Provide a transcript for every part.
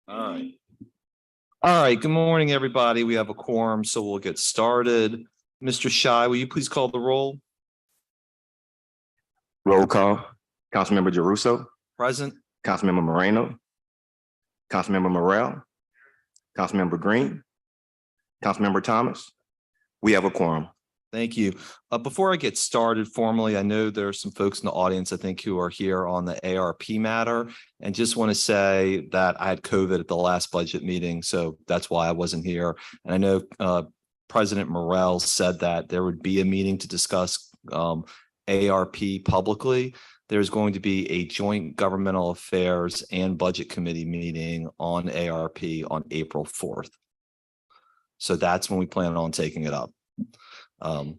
All right. All right. Good morning, everybody. We have a quorum, so we'll get started. Mr. Shy, will you please call the roll? Roll call. Councilmember Jeruso, Present. Councilmember Moreno, Councilmember Morrell, Councilmember Green, Councilmember Thomas. We have a quorum. Thank you. Before I get started formally, I know there are some folks in the audience, I think, who are here on the ARP matter, and just want to say that I had COVID at the last budget meeting, so that's why I wasn't here. And I know President Morrell said that there would be a meeting to discuss ARP publicly. There's going to be a joint governmental affairs and budget committee meeting on ARP on April 4th. So that's when we plan on taking it up. I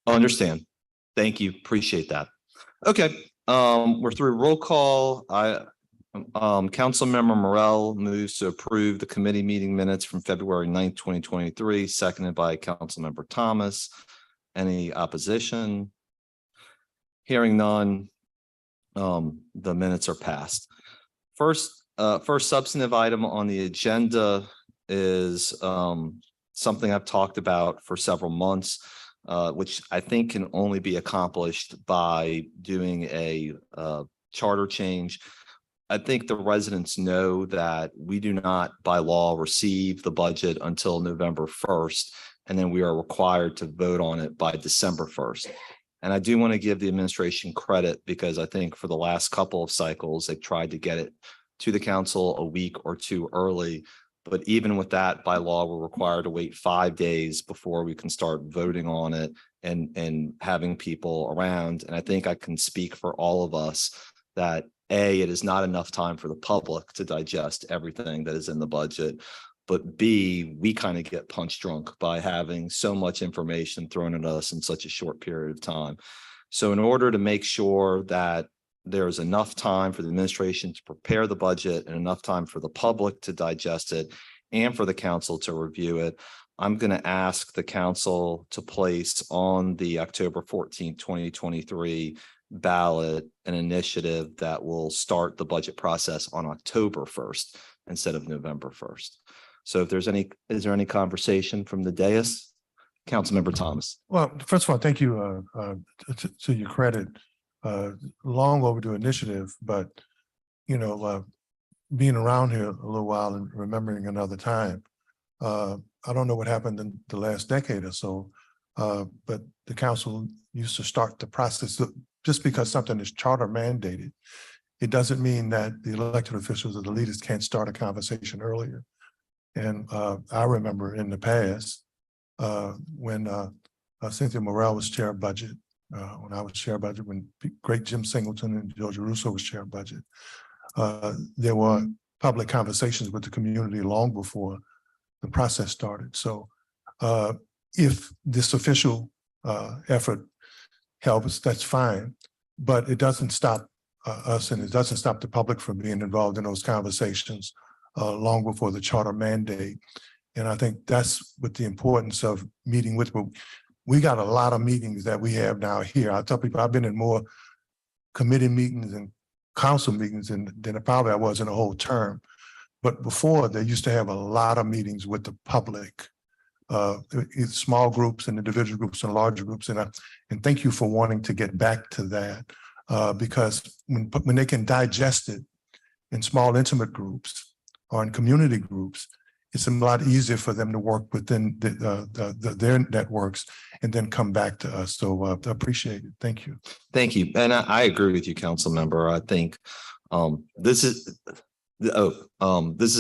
understand. Thank you. Appreciate that. Okay. We're through roll call. Councilmember Morrell moves to approve the committee meeting minutes from February 9th, 2023, seconded by Councilmember Thomas. Any opposition? Hearing none, the minutes are passed. First substantive item on the agenda is something I've talked about for several months, which I think can only be accomplished by doing a charter change. I think the residents know that we do not by law receive the budget until November 1st, and then we are required to vote on it by December 1st. And I do want to give the administration credit because I think for the last couple of cycles, they've tried to get it to the council a week or two early. But even with that, by law, we're required to wait 5 days before we can start voting on it and having people around. And I think I can speak for all of us that A, it is not enough time for the public to digest everything that is in the budget. But B, we kind of get punch drunk by having so much information thrown at us in such a short period of time. So in order to make sure that there is enough time for the administration to prepare the budget and enough time for the public to digest it and for the council to review it, I'm going to ask the council to place on the October 14th, 2023 ballot an initiative that will start the budget process on October 1st instead of November 1st. So if there's is there any conversation from the dais? Councilmember Thomas. Well, first of all, thank you to your credit. Long overdue initiative, but you know, being around here a little while and remembering another time, I don't know what happened in the last decade or so, but the council used to start the process. Just because something is charter mandated, it doesn't mean that the elected officials or the leaders can't start a conversation earlier. And I remember in the past when Cynthia Morrell was chair of budget, when I was chair of budget, when great Jim Singleton and Joe Jeruso was chair of budget, there were public conversations with the community long before the process started. So if this official effort helps, that's fine, but it doesn't stop us and it doesn't stop the public from being involved in those conversations long before the charter mandate. And I think that's what the importance of meeting with. We got a lot of meetings that we have now here. I tell people I've been in more committee meetings and council meetings than probably I was in a whole term. But before, they used to have a lot of meetings with the public, small groups and individual groups and larger groups. And thank you for wanting to get back to that because when they can digest it in small intimate groups or in community groups, it's a lot easier for them to work within their networks and then come back to us. So I appreciate it. Thank you. Thank you. And I agree with you, council member. I think this is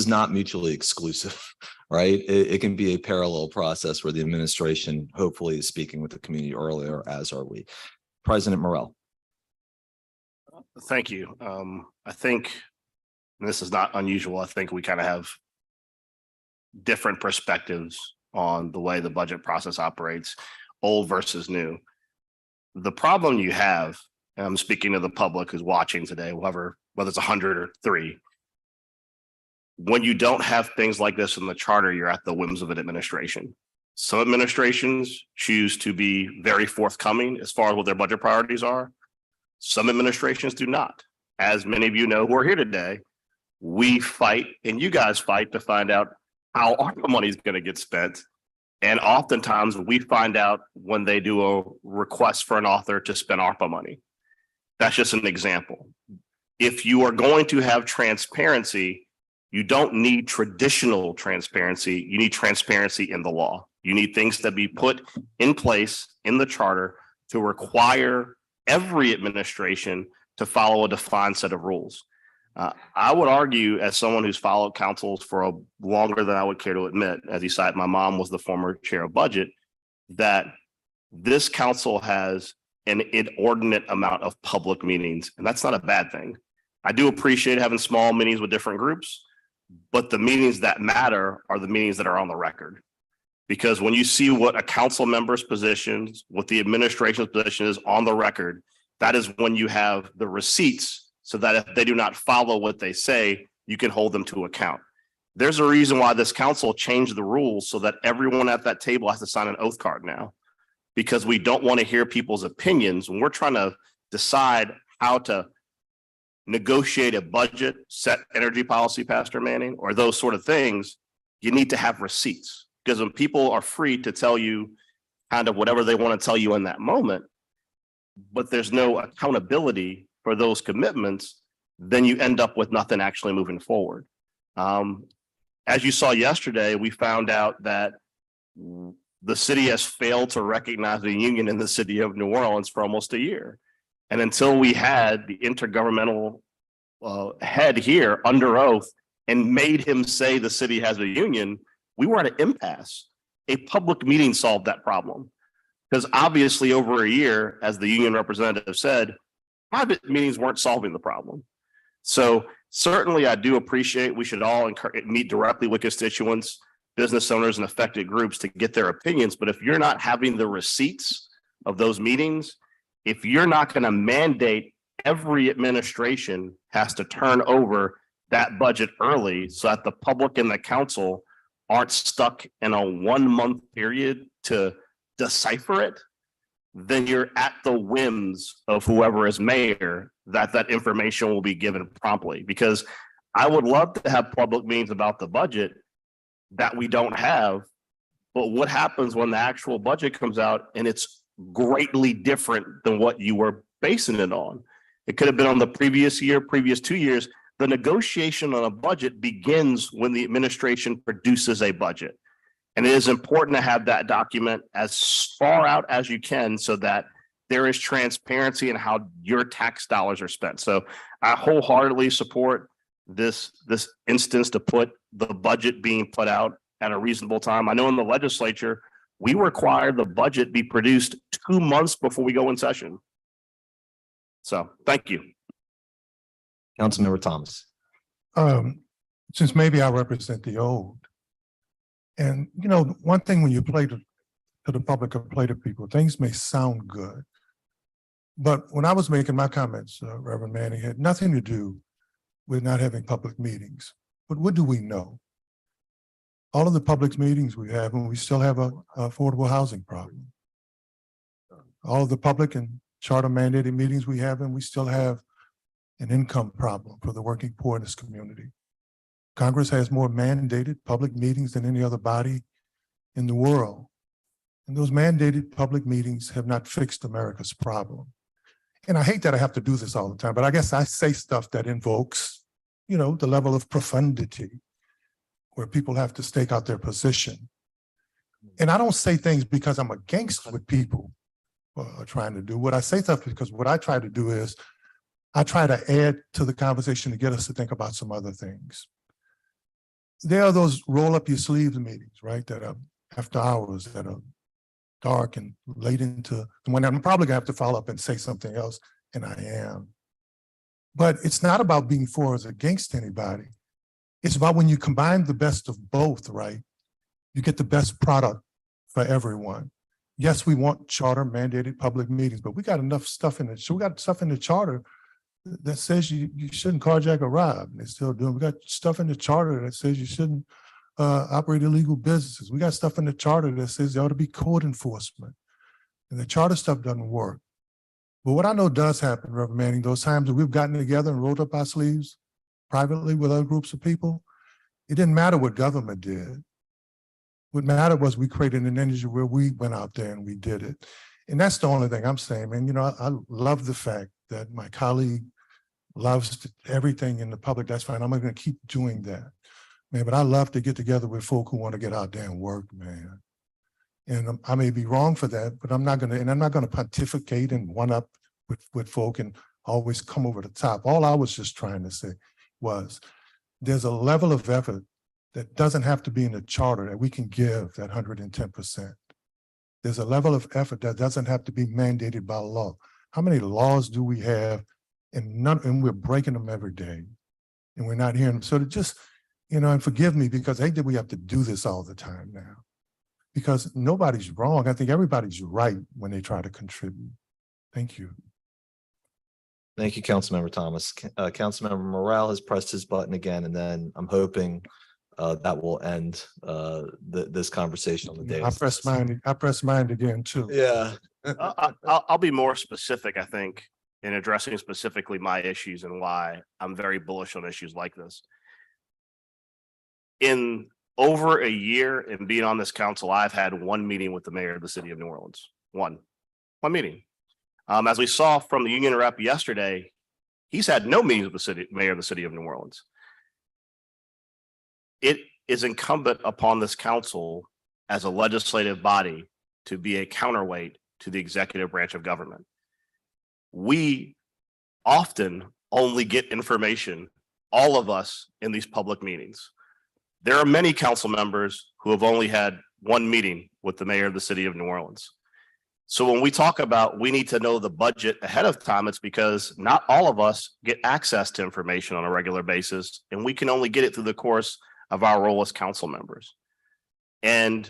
not mutually exclusive, right? It can be a parallel process where the administration hopefully is speaking with the community earlier, as are we. President Morrell. Thank you. I think this is not unusual. I think we kind of have different perspectives on the way the budget process operates, old versus new. The problem you have, and I'm speaking to the public who's watching today, whether it's 100 or 3, when you don't have things like this in the charter, you're at the whims of an administration. Some administrations choose to be very forthcoming as far as what their budget priorities are. Some administrations do not. As many of you know who are here today, we fight and you guys fight to find out how ARPA money is going to get spent. And oftentimes we find out when they do a request for an author to spend ARPA money. That's just an example. If you are going to have transparency, you don't need traditional transparency. You need transparency in the law. You need things to be put in place in the charter to require every administration to follow a defined set of rules. I would argue, as someone who's followed councils for a longer than I would care to admit, as you said, my mom was the former chair of budget, that this council has an inordinate amount of public meetings, and that's not a bad thing. I do appreciate having small meetings with different groups, but the meetings that matter are the meetings that are on the record. Because when you see what a council member's positions, what the administration's position is on the record, that is when you have the receipts, so that if they do not follow what they say, you can hold them to account. There's a reason why this council changed the rules so that everyone at that table has to sign an oath card now, because we don't want to hear people's opinions when we're trying to decide how to negotiate a budget, set energy policy, Pastor Manning, or those sort of things. You need to have receipts, because when people are free to tell you kind of whatever they want to tell you in that moment, but there's no accountability for those commitments, then you end up with nothing actually moving forward. As you saw yesterday, we found out that the city has failed to recognize the union in the city of New Orleans for almost a year. And until we had the intergovernmental head here under oath and made him say the city has a union, we were at an impasse. A public meeting solved that problem. Because obviously over a year, as the union representative said, private meetings weren't solving the problem. So certainly I do appreciate we should all meet directly with constituents, business owners, and affected groups to get their opinions. But if you're not having the receipts of those meetings, if you're not going to mandate every administration has to turn over that budget early so that the public and the council aren't stuck in a 1 month period to decipher it, then you're at the whims of whoever is mayor that information will be given promptly. Because I would love to have public meetings about the budget that we don't have, but what happens when the actual budget comes out and it's greatly different than what you were basing it on? It could have been on the previous year, previous 2 years. The negotiation on a budget begins when the administration produces a budget. And it is important to have that document as far out as you can so that there is transparency in how your tax dollars are spent. So I wholeheartedly support this instance to put the budget being put out at a reasonable time. I know in the legislature, we require the budget be produced 2 months before we go in session. So thank you. Councilmember Thomas. Since maybe I represent the old, and you know, one thing when you play to the public or play to people, things may sound good. But when I was making my comments, Reverend Manning, had nothing to do with not having public meetings. But what do we know? All of the public meetings we have, and we still have a affordable housing problem. All of the public and charter mandated meetings we have, and we still have an income problem for the working poor in this community. Congress has more mandated public meetings than any other body in the world. And those mandated public meetings have not fixed America's problem. And I hate that I have to do this all the time, but I guess I say stuff that invokes, you know, the level of profundity where people have to stake out their position. And I don't say things because I'm against what people are trying to do. What I say stuff because what I try to do is I try to add to the conversation to get us to think about some other things. There are those roll up your sleeves meetings, right? That are after hours, that are dark and late into when I'm probably gonna have to follow up and say something else, and I am. But it's not about being for or against anybody. It's about when you combine the best of both, right? You get the best product for everyone. Yes, we want charter mandated public meetings, but we got enough stuff in it. So we got stuff in the charter that says you shouldn't carjack or rob, and they're still doing. We got stuff in the charter that says you shouldn't operate illegal businesses. We got stuff in the charter that says there ought to be code enforcement. And the charter stuff doesn't work. But what I know does happen, Reverend Manning, those times that we've gotten together and rolled up our sleeves privately with other groups of people, it didn't matter what government did. What mattered was we created an energy where we went out there and we did it. And that's the only thing I'm saying, man. You know, I love the fact that my colleague loves everything in the public. That's fine. I'm going to keep doing that, man. But I love to get together with folk who want to get out there and work, man. And I may be wrong for that, but I'm not going to pontificate and one up with folk and always come over the top. All I was just trying to say was there's a level of effort that doesn't have to be in the charter that we can give that 110%. There's a level of effort that doesn't have to be mandated by law. How many laws do we have? And we're breaking them every day, and we're not hearing them. So to just, you know, and forgive me because I hate that we have to do this all the time now, because nobody's wrong. I think everybody's right when they try to contribute. Thank you. Thank you, Councilmember Thomas. Councilmember Morrell has pressed his button again, and then I'm hoping that will end this conversation on the day. I pressed mine again too. Yeah. I'll be more specific, I think, in addressing specifically my issues and why I'm very bullish on issues like this. In over a year and being on this council, I've had one meeting with the mayor of the city of New Orleans. One meeting. As we saw from the union rep yesterday, he's had no meetings with the mayor of the city of New Orleans. It is incumbent upon this council as a legislative body to be a counterweight to the executive branch of government. We often only get information, all of us, in these public meetings. There are many council members who have only had one meeting with the mayor of the city of New Orleans. So when we talk about we need to know the budget ahead of time, it's because not all of us get access to information on a regular basis, and we can only get it through the course of our role as council members. And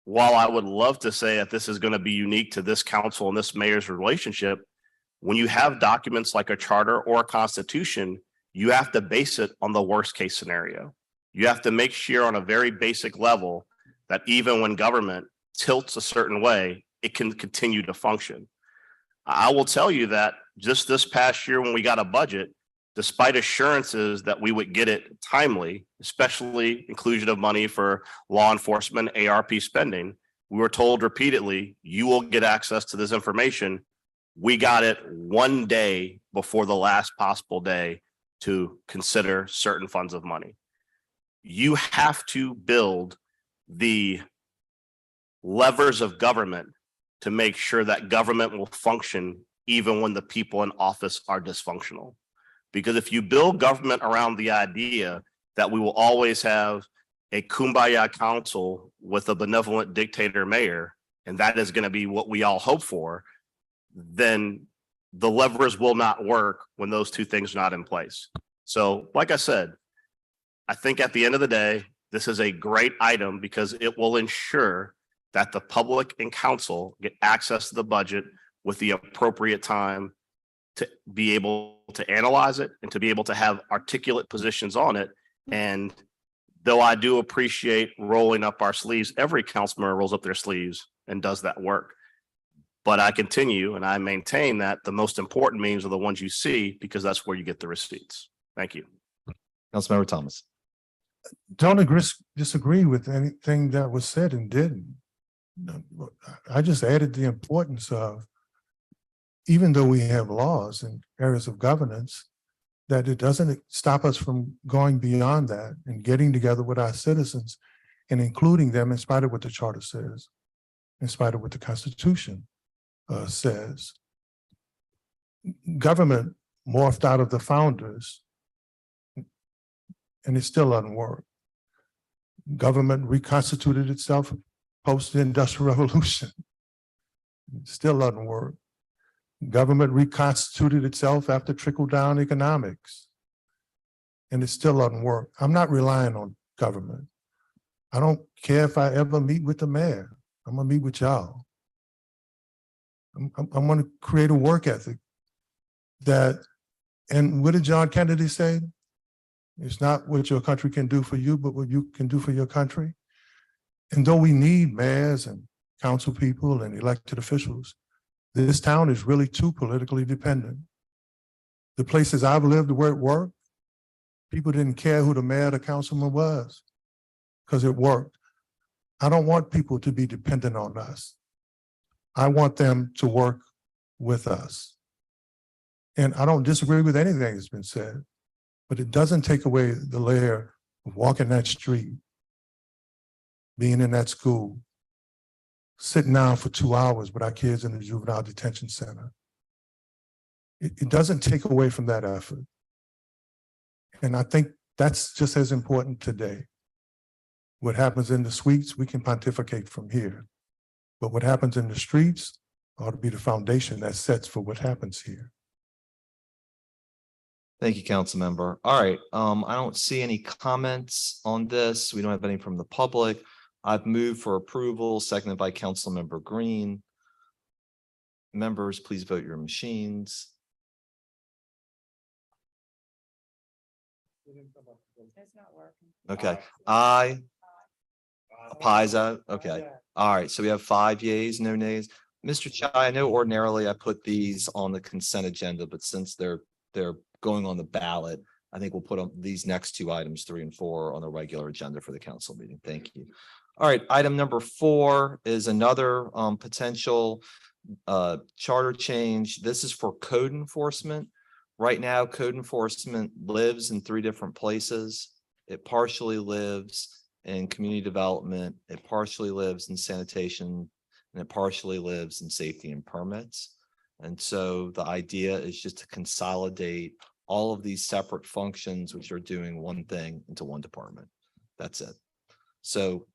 while I would love to say that this is going to be unique to this council and this mayor's relationship, when you have documents like a charter or a constitution, you have to base it on the worst case scenario. You have to make sure on a very basic level that even when government tilts a certain way, it can continue to function. I will tell you that just this past year when we got a budget, despite assurances that we would get it timely, especially inclusion of money for law enforcement, ARP spending, we were told repeatedly, you will get access to this information. We got it one day before the last possible day to consider certain funds of money. You have to build the levers of government to make sure that government will function even when the people in office are dysfunctional. Because if you build government around the idea that we will always have a kumbaya council with a benevolent dictator mayor, and that is going to be what we all hope for, then the levers will not work when those two things are not in place. So, like I said, I think at the end of the day, this is a great item because it will ensure that the public and council get access to the budget with the appropriate time to be able to analyze it and to be able to have articulate positions on it. And though I do appreciate rolling up our sleeves, every council member rolls up their sleeves and does that work. But I continue and I maintain that the most important means are the ones you see because that's where you get the receipts. Thank you. Councilmember Thomas. Don't disagree with anything that was said and didn't. I just added the importance of, even though we have laws in areas of governance, that it doesn't stop us from going beyond that and getting together with our citizens and including them in spite of what the charter says, in spite of what the Constitution says. Government morphed out of the founders and it still doesn't work. Government reconstituted itself post the Industrial Revolution. It still doesn't work. Government reconstituted itself after trickle-down economics, and it still doesn't work. I'm not relying on government. I don't care if I ever meet with the mayor. I'm gonna meet with y'all. I'm gonna create a work ethic that, and what did John Kennedy say? It's not what your country can do for you, but what you can do for your country. And though we need mayors and council people and elected officials, this town is really too politically dependent. The places I've lived where it worked, people didn't care who the mayor or the councilman was because it worked. I don't want people to be dependent on us. I want them to work with us. And I don't disagree with anything that's been said, but it doesn't take away the layer of walking that street, being in that school, sitting down for 2 hours with our kids in the juvenile detention center. It doesn't take away from that effort. And I think that's just as important today. What happens in the suites, we can pontificate from here. But what happens in the streets ought to be the foundation that sets for what happens here. Thank you, council member. All right, I don't see any comments on this. We don't have any from the public. I've moved for approval, seconded by council member Green. Members, please vote your machines. It's not working. Okay, aye. Pisa, okay. All right, so we have 5 yeas, no nays. Mr. Chai, I know ordinarily I put these on the consent agenda, but since they're going on the ballot, I think we'll put on these next 2 items, 3 and 4, on the regular agenda for the council meeting. Thank you. All right, item number 4 is another potential charter change. This is for code enforcement. Right now, code enforcement lives in 3 different places. It partially lives in community development, it partially lives in sanitation, and it partially lives in safety and permits. And so the idea is just to consolidate all of these separate functions, which are doing one thing, into one department. That's it. So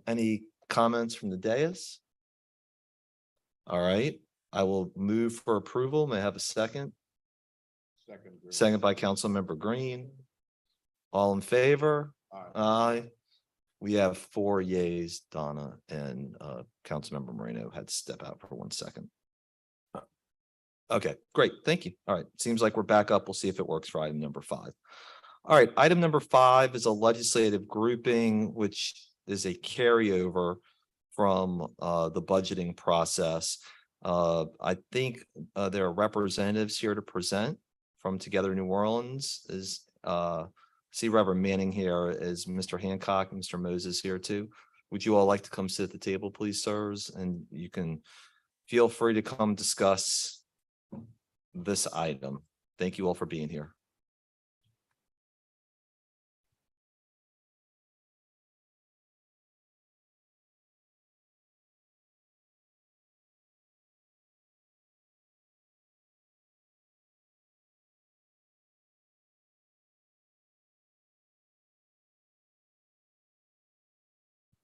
any comments from the dais? All right, I will move for approval. May I have a second? Second by council member Green. All in favor? Aye. We have 4 yeas, Donna, and Councilmember Moreno had to step out for 1 second. Okay, great. Thank you. All right. Seems like we're back up. We'll see if it works for item number 5. All right. Item number 5 is a legislative grouping, which is a carryover from the budgeting process. I think there are representatives here to present from Together New Orleans. See Reverend Manning here. Is Mr. Hancock and Mr. Moses here too? Would you all like to come sit at the table, please, sirs? And you can feel free to come discuss this item. Thank you all for being here.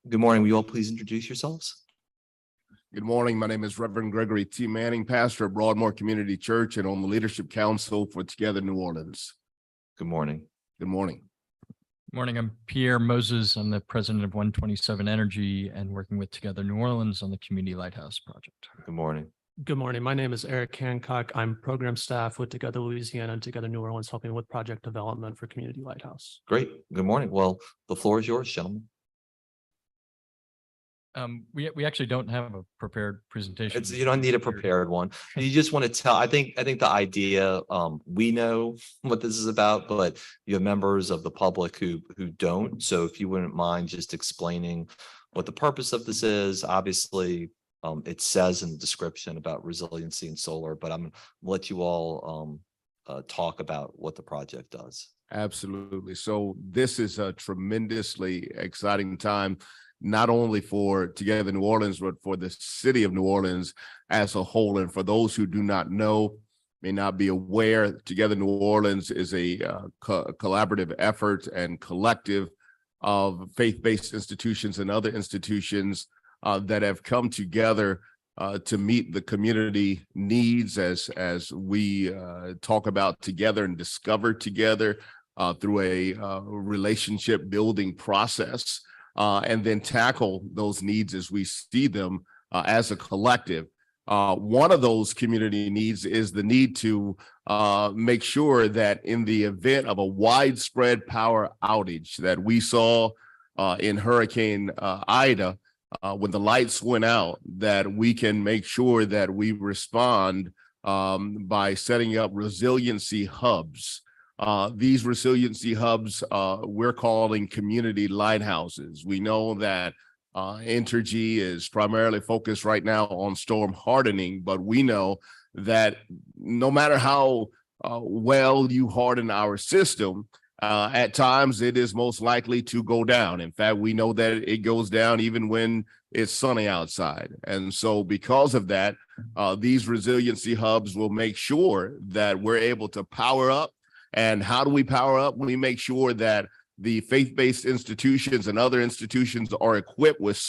Good morning. Will you all please introduce yourselves? Good morning. My name is Reverend Gregory T. Manning, pastor of Broadmoor Community Church and on the leadership council for Together New Orleans. Good morning. Good morning. Morning, I'm Pierre Moses. I'm the president of 127 Energy and working with Together New Orleans on the Community Lighthouse Project. Good morning. Good morning. My name is Eric Hancock. I'm program staff with Together Louisiana and Together New Orleans, helping with project development for Community Lighthouse. Great. Good morning. Well, the floor is yours, gentlemen. We actually don't have a prepared presentation. You don't need a prepared one. You just want to tell, I think the idea, we know what this is about, but you have members of the public who don't. So if you wouldn't mind just explaining what the purpose of this is. Obviously, it says in the description about resiliency and solar, but I'm gonna let you all talk about what the project does. Absolutely. So this is a tremendously exciting time, not only for Together New Orleans, but for the city of New Orleans as a whole. And for those who do not know, may not be aware, Together New Orleans is a collaborative effort and collective of faith-based institutions and other institutions that have come together to meet the community needs as we talk about together and discover together through a relationship building process. And then tackle those needs as we see them as a collective. One of those community needs is the need to make sure that in the event of a widespread power outage that we saw in Hurricane Ida, when the lights went out, that we can make sure that we respond by setting up resiliency hubs. These resiliency hubs we're calling community lighthouses. We know that Entergy is primarily focused right now on storm hardening, but we know that no matter how well you harden our system, at times it is most likely to go down. In fact, we know that it goes down even when it's sunny outside. And so because of that, these resiliency hubs will make sure that we're able to power up. And how do we power up? We make sure that the faith-based institutions and other institutions are equipped with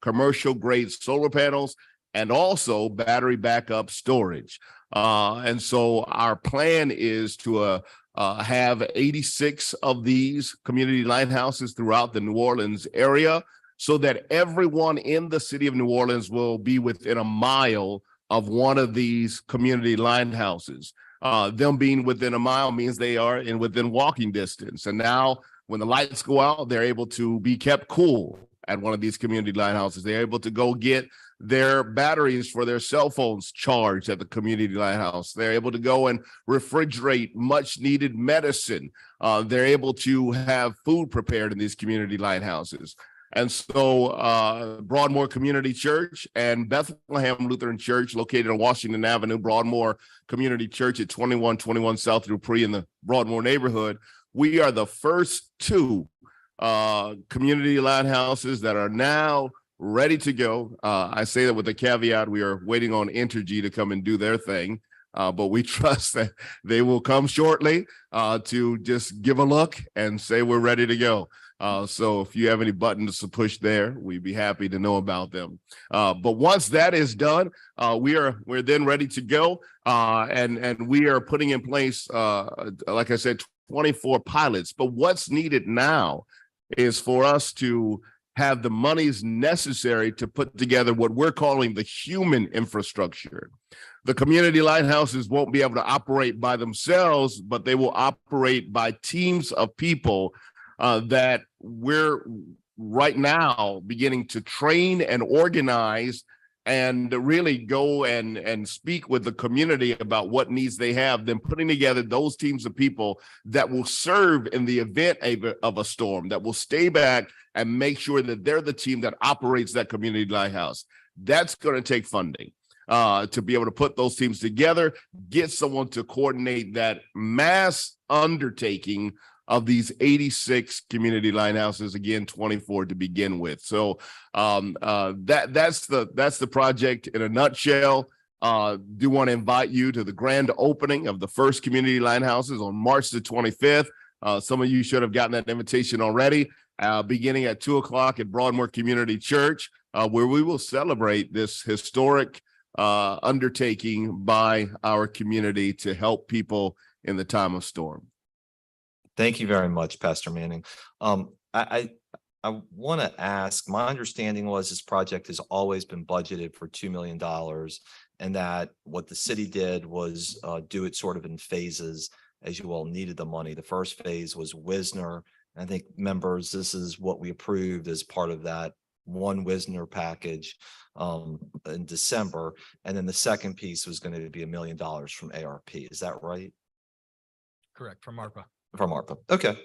commercial grade solar panels and also battery backup storage. And so our plan is to have 86 of these community lighthouses throughout the New Orleans area so that everyone in the city of New Orleans will be within a mile of one of these community lighthouses. Them being within a mile means they are within walking distance. And now when the lights go out, they're able to be kept cool at one of these community lighthouses. They're able to go get their batteries for their cell phones charged at the community lighthouse. They're able to go and refrigerate much needed medicine. They're able to have food prepared in these community lighthouses. And so Broadmoor Community Church and Bethlehem Lutheran Church, located on Washington Avenue, Broadmoor Community Church at 2121 South Dupree in the Broadmoor neighborhood, we are the first two community lighthouses that are now ready to go. I say that with a caveat, we are waiting on Entergy to come and do their thing, but we trust that they will come shortly to just give a look and say we're ready to go. So if you have any buttons to push there, we'd be happy to know about them. But once that is done, we're then ready to go. And we are putting in place, like I said, 24 pilots. But what's needed now is for us to have the monies necessary to put together what we're calling the human infrastructure. The community lighthouses won't be able to operate by themselves, but they will operate by teams of people that we're right now beginning to train and organize and really go and speak with the community about what needs they have, then putting together those teams of people that will serve in the event of a storm, that will stay back and make sure that they're the team that operates that community lighthouse. That's going to take funding to be able to put those teams together, get someone to coordinate that mass undertaking of these 86 community lighthouses, again, 24 to begin with. So that's the project in a nutshell. Do want to invite you to the grand opening of the first community lighthouses on March the 25th. Some of you should have gotten that invitation already, beginning at 2:00 at Broadmoor Community Church, where we will celebrate this historic undertaking by our community to help people in the time of storm. Thank you very much, Pastor Manning. I want to ask, my understanding was this project has always been budgeted for $2 million, and that what the city did was do it sort of in phases as you all needed the money. The first phase was Wisner. I think, members, this is what we approved as part of that one Wisner package in December. And then the second piece was going to be $1 million from ARP. Is that right? Correct, from ARPA. From ARPA. Okay.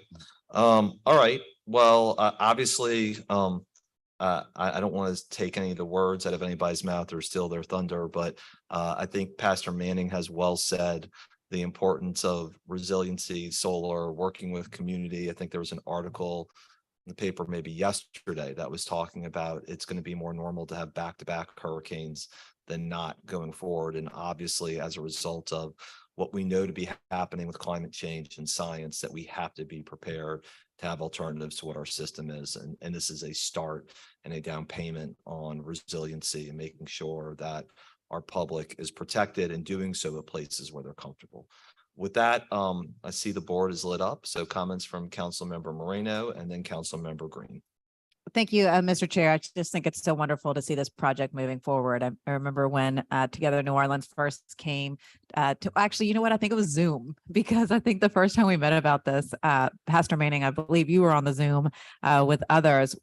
All right. Well, obviously, I don't want to take any of the words out of anybody's mouth or steal their thunder, but I think Pastor Manning has well said the importance of resiliency, solar, working with community. I think there was an article in the paper maybe yesterday that was talking about it's going to be more normal to have back-to-back hurricanes than not going forward. And obviously, as a result of what we know to be happening with climate change and science, that we have to be prepared to have alternatives to what our system is. And this is a start and a down payment on resiliency and making sure that our public is protected and doing so at places where they're comfortable. With that, I see the board is lit up. So comments from Councilmember Moreno and then Councilmember Green. Thank you, Mr. Chair. I just think it's so wonderful to see this project moving forward. I remember when Together New Orleans first came to, actually, you know what? I think it was Zoom, because I think the first time we met about this, Pastor Manning, I believe you were on the Zoom with others,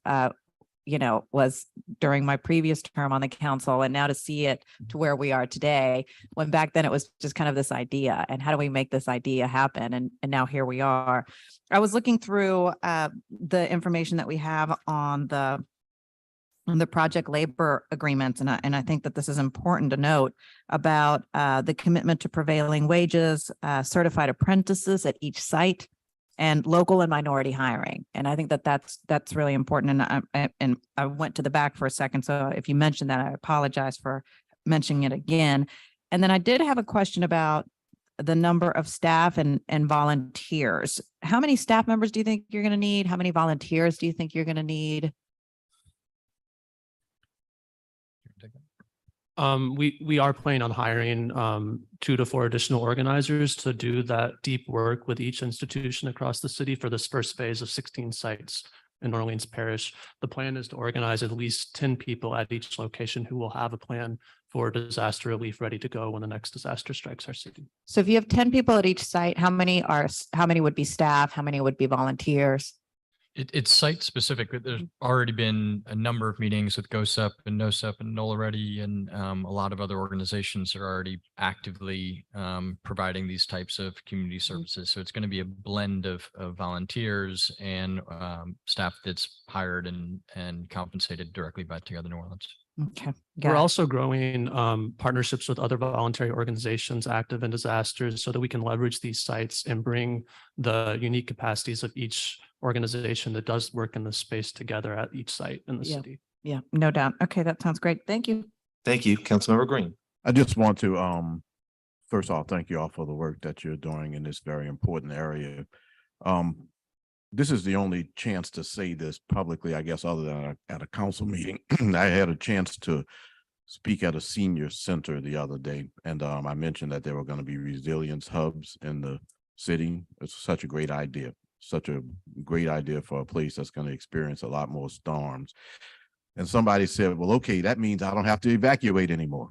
was during my previous term on the council. And now to see it to where we are today, when back then it was just kind of this idea, and how do we make this idea happen? And now here we are. I was looking through the information that we have on the project labor agreements, and I think that this is important to note about the commitment to prevailing wages, certified apprentices at each site, and local and minority hiring. And I think that that's really important. And I went to the back for a second, so if you mentioned that, I apologize for mentioning it again. And then I did have a question about the number of staff and volunteers. How many staff members do you think you're going to need? How many volunteers do you think you're going to need? We are planning on hiring 2 to 4 additional organizers to do that deep work with each institution across the city for this first phase of 16 sites in Orleans Parish. The plan is to organize at least 10 people at each location who will have a plan for disaster relief ready to go when the next disaster strikes our city. So if you have 10 people at each site, how many would be staff? How many would be volunteers? It's site specific. There's already been a number of meetings with GOSEP and NOSEP and NOLA Ready, and a lot of other organizations are already actively providing these types of community services. So it's going to be a blend of volunteers and staff that's hired and compensated directly by Together New Orleans. Okay. We're also growing partnerships with other voluntary organizations active in disasters so that we can leverage these sites and bring the unique capacities of each organization that does work in this space together at each site in the city. Yeah, no doubt. Okay, that sounds great. Thank you. Thank you, Councilmember Green. I just want to, first off, thank you all for the work that you're doing in this very important area. This is the only chance to say this publicly, I guess, other than at a council meeting. I had a chance to speak at a senior center the other day, and I mentioned that there were going to be resilience hubs in the city. It's such a great idea. Such a great idea for a place that's going to experience a lot more storms. And somebody said, well, okay, that means I don't have to evacuate anymore.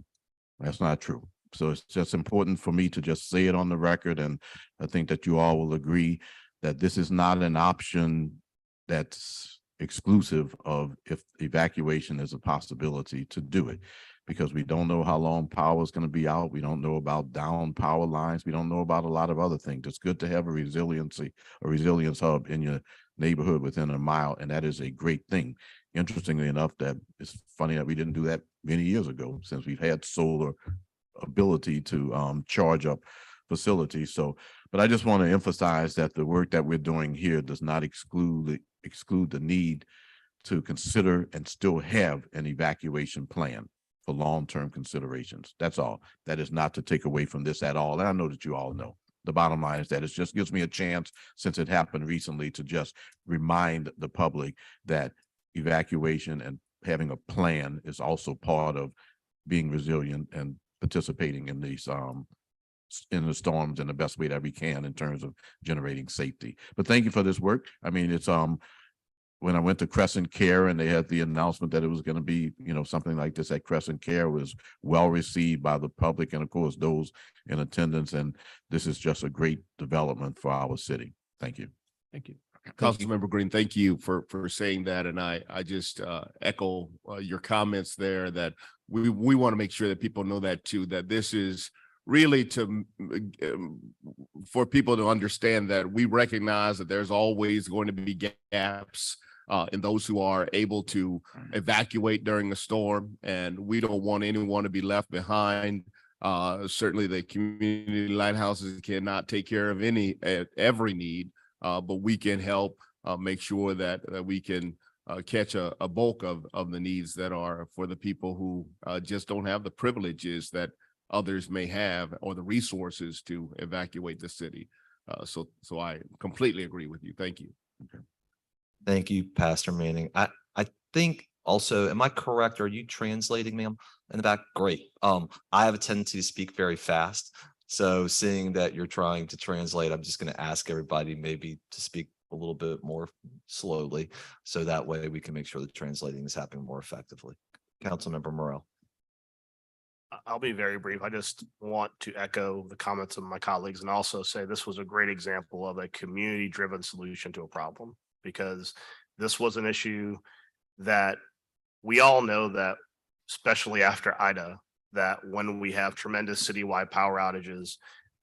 That's not true. So it's just important for me to just say it on the record. And I think that you all will agree that this is not an option that's exclusive of if evacuation is a possibility to do it, because we don't know how long power is going to be out. We don't know about down power lines. We don't know about a lot of other things. It's good to have a resilience hub in your neighborhood within a mile, and that is a great thing. Interestingly enough, that it's funny that we didn't do that many years ago, since we've had solar ability to charge up facilities. So, but I just want to emphasize that the work that we're doing here does not exclude the need to consider and still have an evacuation plan for long-term considerations. That's all. That is not to take away from this at all. And I know that you all know. The bottom line is that it just gives me a chance, since it happened recently, to just remind the public that evacuation and having a plan is also part of being resilient and participating in these in the storms in the best way that we can in terms of generating safety. But thank you for this work. I mean, it's when I went to Crescent Care and they had the announcement that it was going to be, something like this at Crescent Care, was well received by the public and of course those in attendance. And this is just a great development for our city. Thank you. Thank you. Councilmember Green, thank you for saying that. And I just echo your comments there, that we want to make sure that people know that too, that this is really for people to understand that we recognize that there's always going to be gaps in those who are able to evacuate during a storm, and we don't want anyone to be left behind. Certainly the community lighthouses cannot take care of every need, but we can help make sure that we can catch a bulk of the needs that are for the people who just don't have the privileges that others may have or the resources to evacuate the city. So I completely agree with you. Thank you. Okay. Thank you, Pastor Manning. I think also, am I correct? Are you translating, ma'am, in the back? Great. I have a tendency to speak very fast. So seeing that you're trying to translate, I'm just going to ask everybody maybe to speak a little bit more slowly. So that way we can make sure the translating is happening more effectively. Councilmember Morel. I'll be very brief. I just want to echo the comments of my colleagues and also say this was a great example of a community-driven solution to a problem, because this was an issue that we all know that, especially after Ida, that when we have tremendous citywide power outages,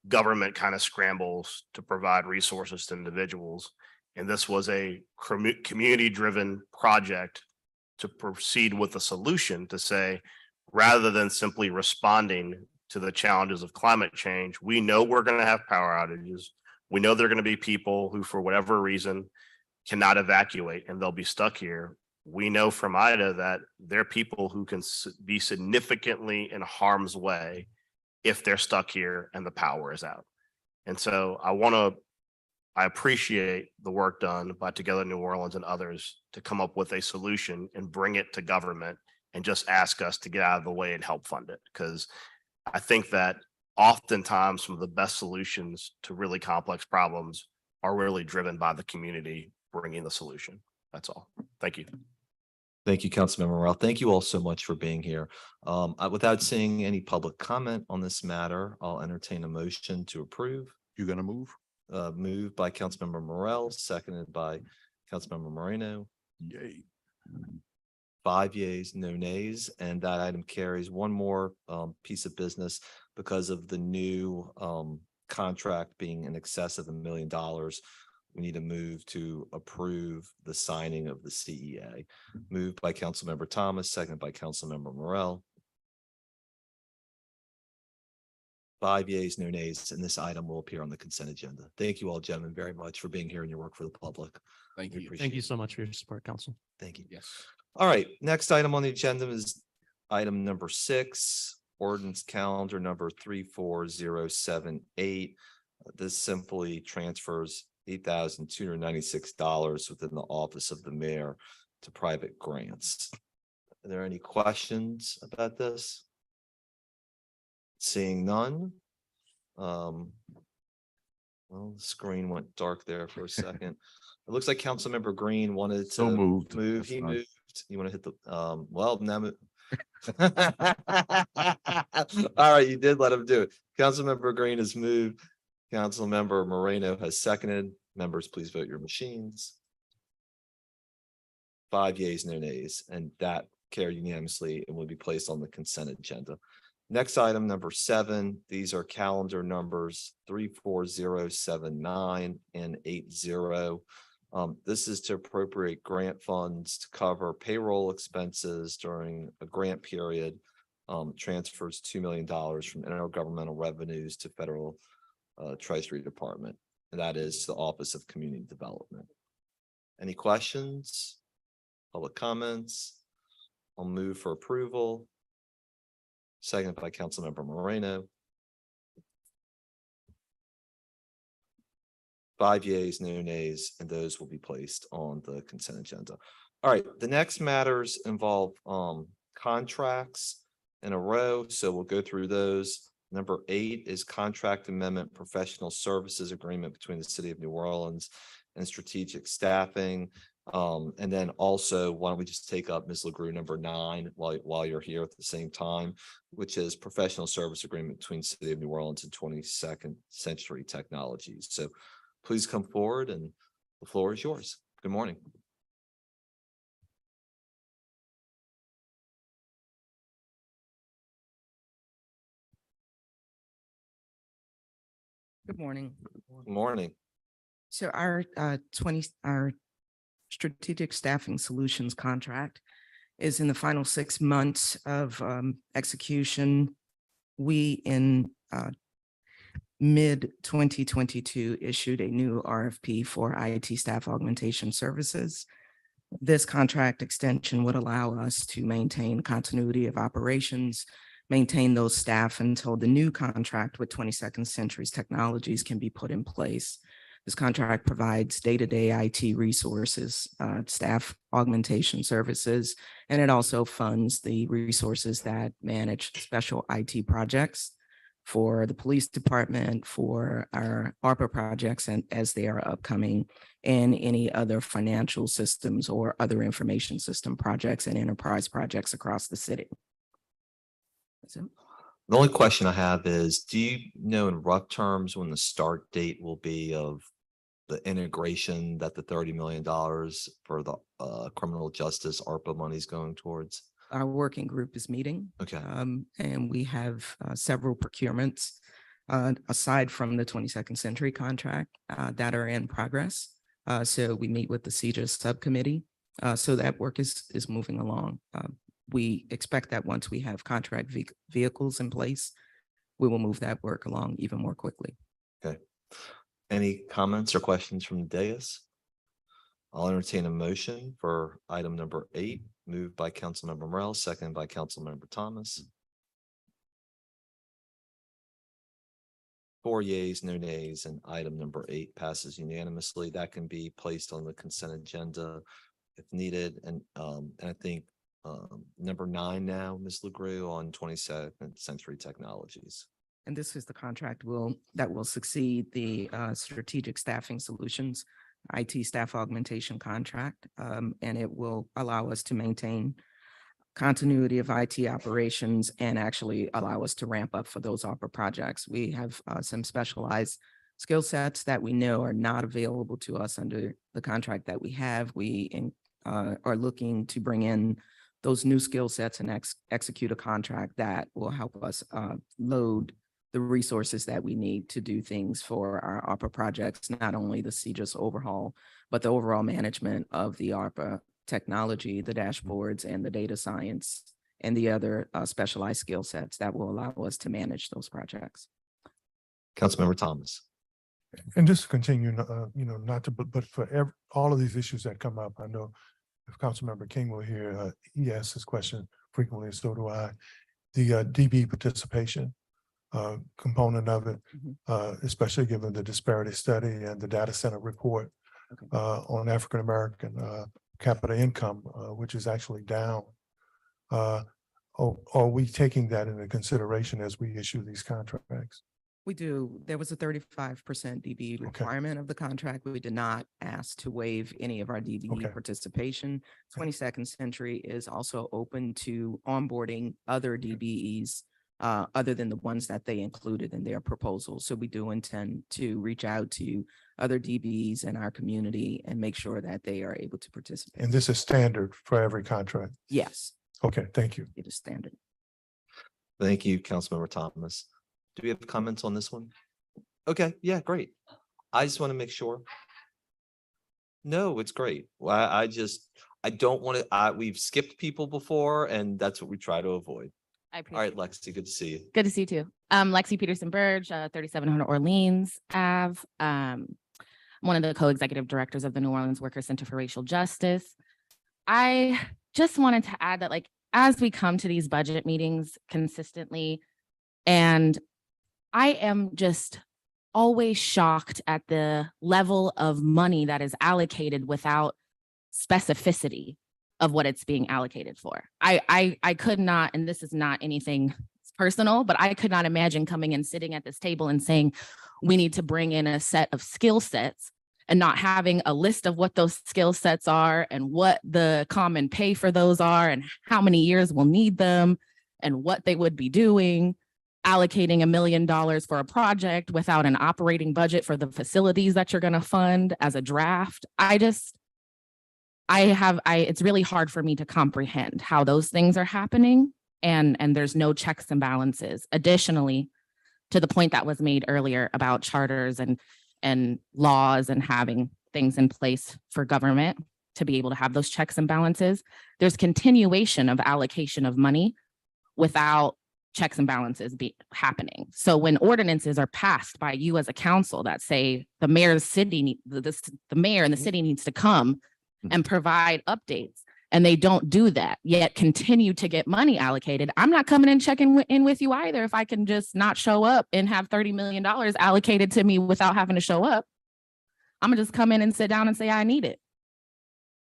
government kind of scrambles to provide resources to individuals. And this was a community-driven project to proceed with a solution to say, rather than simply responding to the challenges of climate change, we know we're going to have power outages. We know there are going to be people who, for whatever reason, cannot evacuate and they'll be stuck here. We know from Ida that there are people who can be significantly in harm's way if they're stuck here and the power is out. And so I appreciate the work done by Together New Orleans and others to come up with a solution and bring it to government and just ask us to get out of the way and help fund it. Because I think that oftentimes some of the best solutions to really complex problems are really driven by the community bringing the solution. That's all. Thank you. Thank you, Councilmember Morel. Thank you all so much for being here. Without seeing any public comment on this matter, I'll entertain a motion to approve. You gonna move? Moved by Councilmember Morel, seconded by Councilmember Moreno. Yay. 5 yeas, no nays, and that item carries. One more piece of business because of the new contract being in excess of $1 million. We need to move to approve the signing of the CEA. Moved by Councilmember Thomas, seconded by Councilmember Morel. 5 yeas, no nays, and this item will appear on the consent agenda. Thank you all, gentlemen, very much for being here and your work for the public. Thank We you. appreciate Thank you it. so much for your support, Council. Thank you. Yes. All right, next item on the agenda is item number 6, ordinance calendar number 34078. This simply transfers $8,296 within the office of the mayor to private grants. Are there any questions about this? Seeing none. Well, the screen went dark there for a second. It looks like Councilmember Green wanted So to moved. move. That's He fine. moved. You want to hit the, well, now. All right, you did let him do it. Councilmember Green has moved. Councilmember Moreno has seconded. Members, please vote your machines. 5 yeas, no nays, and that carried unanimously and will be placed on the consent agenda. Next item, number 7, these are calendar numbers 34079 and 80. This is to appropriate grant funds to cover payroll expenses during a grant period. Transfers $2 million from intergovernmental revenues to federal Treasury Department, and that is to the Office of Community Development. Any questions? Public comments? I'll move for approval. Seconded by Councilmember Moreno. 5 yeas, no nays, and those will be placed on the consent agenda. All right, the next matters involve contracts in a row, so we'll go through those. Number 8 is contract amendment professional services agreement between the City of New Orleans and Strategic Staffing. And then also, why don't we just take up Ms. LaGrue, number 9, while you're here at the same time, which is professional service agreement between City of New Orleans and 22nd Century Technologies. So please come forward and the floor is yours. Good morning. Good morning. Good morning. So our strategic staffing solutions contract is in the final 6 months of execution. We in mid 2022 issued a new RFP for IT staff augmentation services. This contract extension would allow us to maintain continuity of operations, maintain those staff until the new contract with 22nd Century Technologies can be put in place. This contract provides day-to-day IT resources, staff augmentation services, and it also funds the resources that manage special IT projects. for the police department, for our ARPA projects and as they are upcoming, and any other financial systems or other information system projects and enterprise projects across the city. That's it. The only question I have is, do you know in rough terms when the start date will be of the integration that the $30 million for the criminal justice ARPA money is going towards? Our working group is meeting. Okay. And we have several procurements aside from the 22nd Century contract that are in progress. So we meet with the CJIS subcommittee. So that work is moving along. We expect that once we have contract vehicles in place, we will move that work along even more quickly. Okay. Any comments or questions from the dais? I'll entertain a motion for item number 8, moved by Councilmember Morel, seconded by Councilmember Thomas. 4 yeas, no nays, and item number 8 passes unanimously. That can be placed on the consent agenda if needed. And I think number 9 now, Ms. LeGroux, on 22nd Century Technologies. And this is the contract that will succeed the Strategic Staffing Solutions IT staff augmentation contract. And it will allow us to maintain continuity of IT operations and actually allow us to ramp up for those ARPA projects. We have some specialized skill sets that we know are not available to us under the contract that we have. We are looking to bring in those new skill sets and execute a contract that will help us load the resources that we need to do things for our ARPA projects, not only the CJIS overhaul, but the overall management of the ARPA technology, the dashboards and the data science and the other specialized skill sets that will allow us to manage those projects. Councilmember Thomas. And just to continue, not to, but for all of these issues that come up, I know if Councilmember King will hear, he asks this question frequently, and so do I. The DB participation component of it, especially given the disparity study and the data center report on African-American capita income, which is actually down. Are we taking that into consideration as we issue these contracts? We do. There was a 35% DB requirement of the contract. We did not ask to waive any of our DB participation. 22nd Century is also open to onboarding other DBEs other than the ones that they included in their proposal. So we do intend to reach out to other DBEs in our community and make sure that they are able to participate. And this is standard for every contract? Yes. Okay, thank you. It is standard. Thank you, Councilmember Thomas. Do we have comments on this one? Okay, yeah, great. I just want to make sure. No, it's great. Well, I don't want to, we've skipped people before and that's what we try to avoid. I All appreciate right, it. Lexi, good to see you. Good to see you too. Lexi Peterson Burge, 3700 Orleans Ave. I'm one of the co-executive directors of the New Orleans Workers Center for Racial Justice. I just wanted to add that, like, as we come to these budget meetings consistently, and I am just always shocked at the level of money that is allocated without specificity of what it's being allocated for. I could not, and this is not anything personal, but I could not imagine coming and sitting at this table and saying, we need to bring in a set of skill sets and not having a list of what those skill sets are and what the common pay for those are and how many years we'll need them and what they would be doing, allocating $1 million for a project without an operating budget for the facilities that you're going to fund as a draft. It's really hard for me to comprehend how those things are happening and there's no checks and balances. Additionally, to the point that was made earlier about charters and laws and having things in place for government to be able to have those checks and balances, there's continuation of allocation of money without checks and balances happening. So when ordinances are passed by you as a council that say the mayor and the city needs to come and provide updates, and they don't do that, yet continue to get money allocated, I'm not coming and checking in with you either if I can just not show up and have $30 million allocated to me without having to show up. I'm gonna just come in and sit down and say I need it.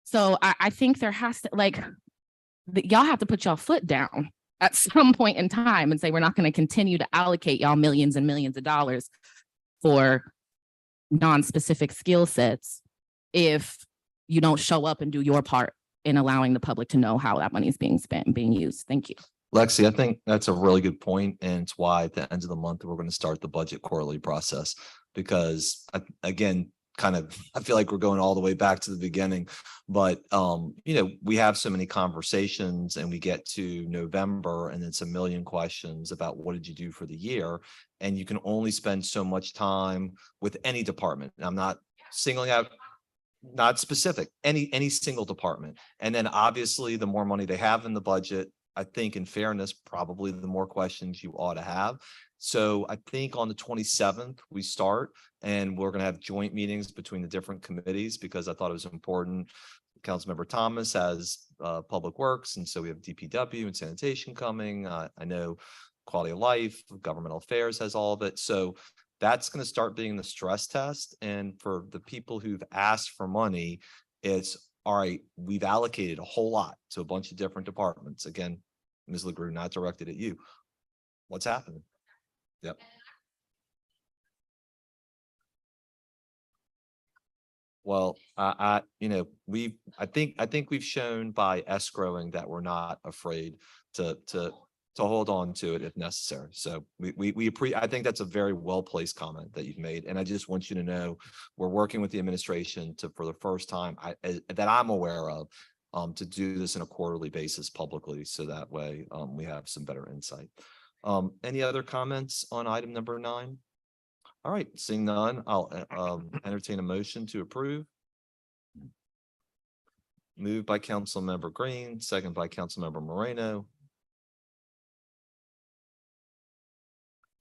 So I think there has to, y'all have to put y'all foot down at some point in time and say, we're not going to continue to allocate y'all millions and millions of dollars for non-specific skill sets if you don't show up and do your part in allowing the public to know how that money is being spent and being used. Thank you. Lexi, I think that's a really good point, and it's why at the end of the month, we're going to start the budget quarterly process. Because again, I feel like we're going all the way back to the beginning, but we have so many conversations and we get to November and it's a million questions about what did you do for the year? And you can only spend so much time with any department. And I'm not singling out, not specific, any single department. And then obviously the more money they have in the budget, I think in fairness, probably the more questions you ought to have. So I think on the 27th, we start and we're going to have joint meetings between the different committees because I thought it was important. Councilmember Thomas has Public Works, and so we have DPW and sanitation coming. I know Quality of Life, Governmental Affairs has all of it. So that's going to start being the stress test. And for the people who've asked for money, it's all right, we've allocated a whole lot to a bunch of different departments. Again, Ms. LaGrue, not directed at you. What's happening? Yep. Well, I think we've shown by escrowing that we're not afraid to hold on to it if necessary. So I think that's a very well-placed comment that you've made. And I just want you to know, we're working with the administration for the first time that I'm aware of, to do this in a quarterly basis publicly. So that way we have some better insight. Any other comments on item number 9? All right, seeing none, I'll entertain a motion to approve. Moved by Councilmember Green, second by Councilmember Moreno.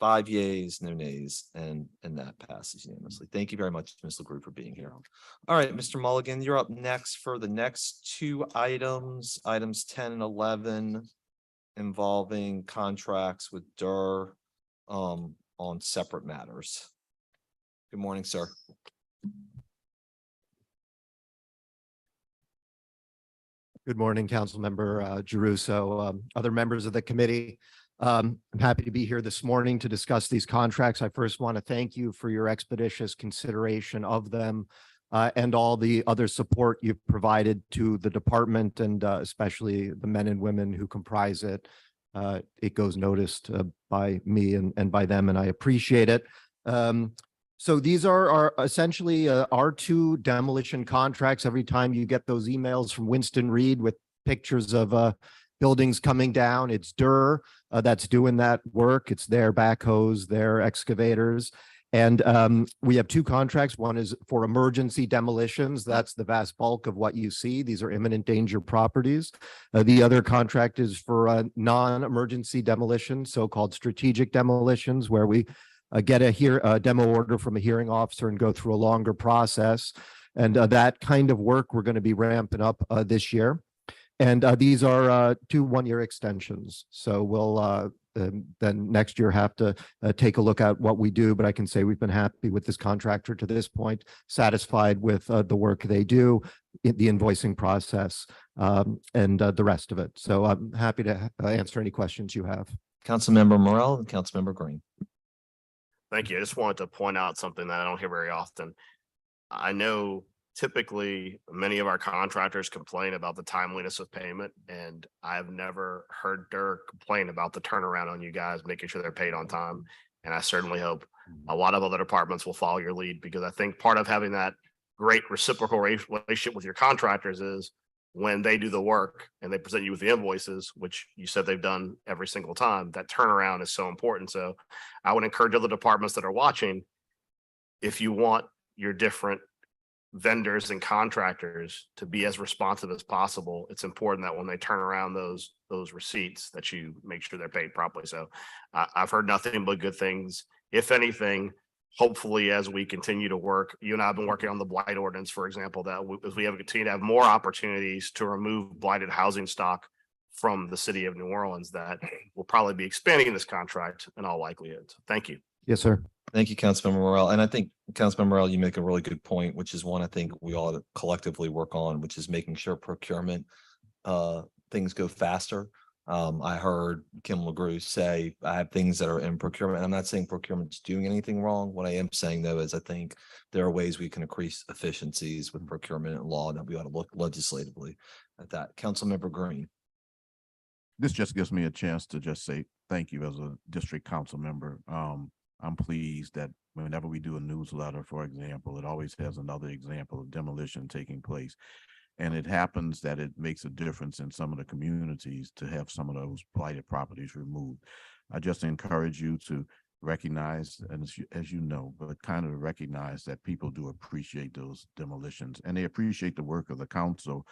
5 yeas, no nays, and that passes unanimously. Thank you very much, Ms. LaGrue, for being here. All right, Mr. Mulligan, you're up next for the next 2 items, items 10 and 11, involving contracts with DER on separate matters. Good morning, sir. Good morning, Councilmember Giarrusso, other members of the committee. I'm happy to be here this morning to discuss these contracts. I first want to thank you for your expeditious consideration of them and all the other support you've provided to the department and especially the men and women who comprise it. It goes noticed by me and by them, and I appreciate it. So these are essentially R2 demolition contracts. Every time you get those emails from Winston Reed with pictures of buildings coming down, it's DER that's doing that work. It's their backhoes, their excavators. And we have 2 contracts. One is for emergency demolitions. That's the vast bulk of what you see. These are imminent danger properties. The other contract is for non-emergency demolition, so-called strategic demolitions, where we get a demo order from a hearing officer and go through a longer process. And that kind of work we're going to be ramping up this year. And these are 2 one-year extensions. So we'll then next year have to take a look at what we do. But I can say we've been happy with this contractor to this point, satisfied with the work they do, the invoicing process, and the rest of it. So I'm happy to answer any questions you have. Councilmember Morel and Councilmember Green. Thank you. I just wanted to point out something that I don't hear very often. I know typically many of our contractors complain about the timeliness of payment, and I've never heard DER complain about the turnaround on you guys, making sure they're paid on time. And I certainly hope a lot of other departments will follow your lead, because I think part of having that great reciprocal relationship with your contractors is when they do the work and they present you with the invoices, which you said they've done every single time, that turnaround is so important. So I would encourage other departments that are watching, if you want your different vendors and contractors to be as responsive as possible, it's important that when they turn around those receipts, that you make sure they're paid properly. So I've heard nothing but good things. If anything, hopefully, as we continue to work, you and I have been working on the blight ordinance, for example, that as we have continue to have more opportunities to remove blighted housing stock from the city of New Orleans, that will probably be expanding this contract in all likelihood. So thank you. Yes, sir. Thank you, Councilmember Morel. And I think, Councilmember Morel, you make a really good point, which is one I think we all collectively work on, which is making sure procurement things go faster. I heard Kim LaGrue say, I have things that are in procurement. I'm not saying procurement's doing anything wrong. What I am saying though is I think there are ways we can increase efficiencies with procurement and law that we ought to look legislatively at that. Councilmember Green. This just gives me a chance to just say thank you as a district council member. I'm pleased that whenever we do a newsletter, for example, it always has another example of demolition taking place. And it happens that it makes a difference in some of the communities to have some of those blighted properties removed. I just encourage you to recognize, and as you know, but kind of recognize that people do appreciate those demolitions, and they appreciate the work of the council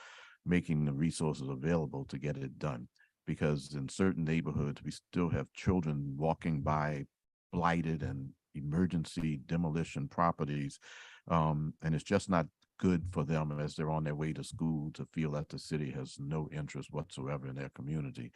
making the resources available to get it done. Because in certain neighborhoods, we still have children walking by blighted and emergency demolition properties. And it's just not good for them as they're on their way to school to feel that the city has no interest whatsoever in their community.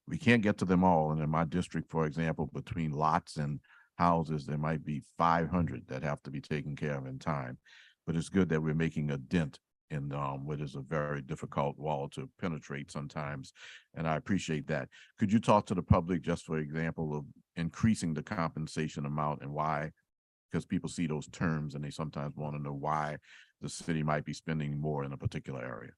We can't get to them all. And in my district, for example, between lots and houses, there might be 500 that have to be taken care of in time. But it's good that we're making a dent in what is a very difficult wall to penetrate sometimes. And I appreciate that. Could you talk to the public just for example of increasing the compensation amount and why? Because people see those terms and they sometimes want to know why the city might be spending more in a particular area.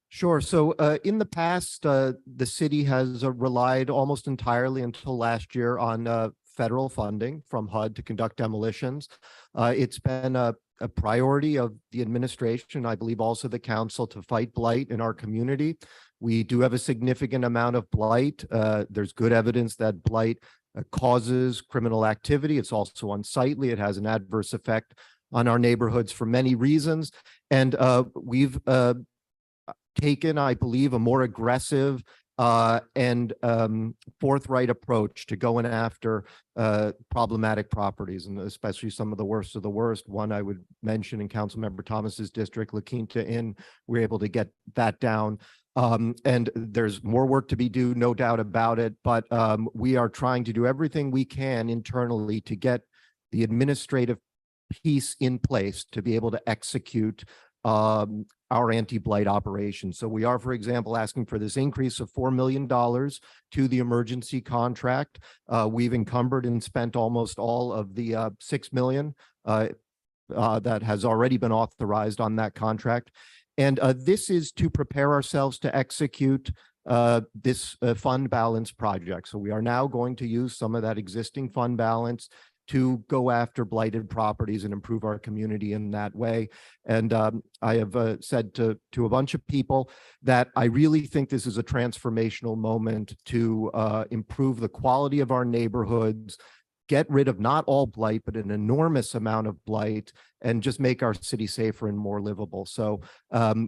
Sure. So in the past, the city has relied almost entirely until last year on federal funding from HUD to conduct demolitions. It's been a priority of the administration, I believe also the council, to fight blight in our community. We do have a significant amount of blight. There's good evidence that blight causes criminal activity. It's also unsightly. It has an adverse effect on our neighborhoods for many reasons. And we've taken, I believe, a more aggressive and forthright approach to going after problematic properties, and especially some of the worst of the worst. One I would mention in Councilmember Thomas's district, La Quinta Inn, we're able to get that down. And there's more work to be done, no doubt about it, but we are trying to do everything we can internally to get the administrative piece in place to be able to execute our anti-blight operation. So we are, for example, asking for this increase of $4 million to the emergency contract. We've encumbered and spent almost all of the $6 million that has already been authorized on that contract. And this is to prepare ourselves to execute this fund balance project. So we are now going to use some of that existing fund balance to go after blighted properties and improve our community in that way. And I have said to a bunch of people that I really think this is a transformational moment to improve the quality of our neighborhoods, get rid of not all blight, but an enormous amount of blight, and just make our city safer and more livable. So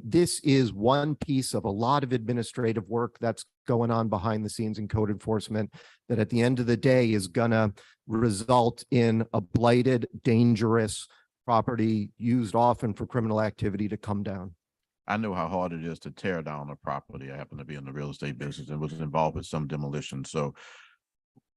this is one piece of a lot of administrative work that's going on behind the scenes in code enforcement that at the end of the day is gonna result in a blighted, dangerous property used often for criminal activity to come down. I know how hard it is to tear down a property. I happen to be in the real estate business and was involved with some demolition. So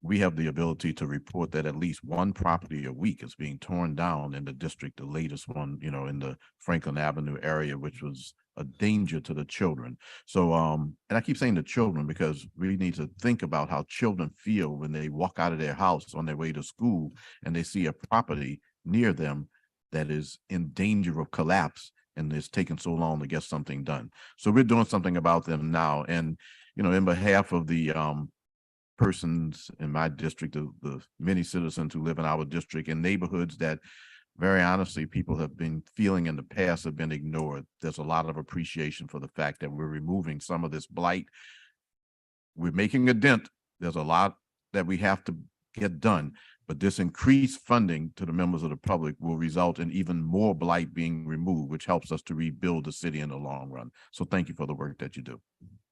we have the ability to report that at least one property a week is being torn down in the district. The latest one, in the Franklin Avenue area, which was a danger to the children. So, and I keep saying the children because we need to think about how children feel when they walk out of their house on their way to school and they see a property near them that is in danger of collapse and it's taken so long to get something done. So we're doing something about them now. And, in behalf of the, persons in my district, the many citizens who live in our district in neighborhoods that very honestly people have been feeling in the past have been ignored. There's a lot of appreciation for the fact that we're removing some of this blight. We're making a dent. There's a lot that we have to get done, but this increased funding to the members of the public will result in even more blight being removed, which helps us to rebuild the city in the long run. So thank you for the work that you do.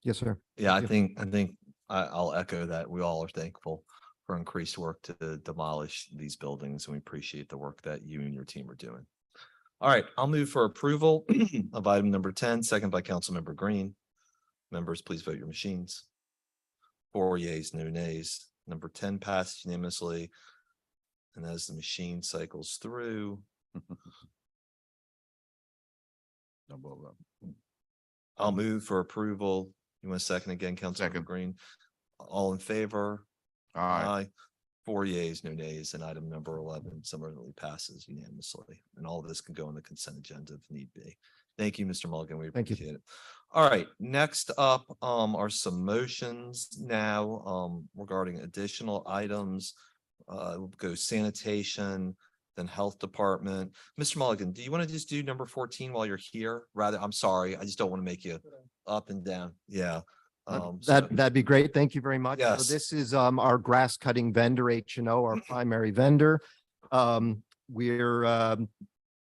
Yes, sir. Yeah, I Thank you. think I'll echo that. We all are thankful for increased work to demolish these buildings, and we appreciate the work that you and your team are doing. All right, I'll move for approval of item number 10, second by Councilmember Green. Members, please vote your machines. 4 yeas, no nays. Number 10 passed unanimously. And as the machine cycles through, I'll move for approval. You want a second again, Councilmember Second. Green? All in favor? Aye. 4 yeas, no nays, and item number 11 similarly passes unanimously. And all of this can go on the consent agenda if need be. Thank you, Mr. Mulligan. We Thank you. appreciate it. All right, next up are some motions now regarding additional items. We'll go sanitation, then health department. Mr. Mulligan, do you want to just do number 14 while you're here? I'm sorry, I just don't want to make you up and down. Yeah. That'd be great. Thank you very much. So Yes. this is our grass cutting vendor, H&O, our primary vendor. We're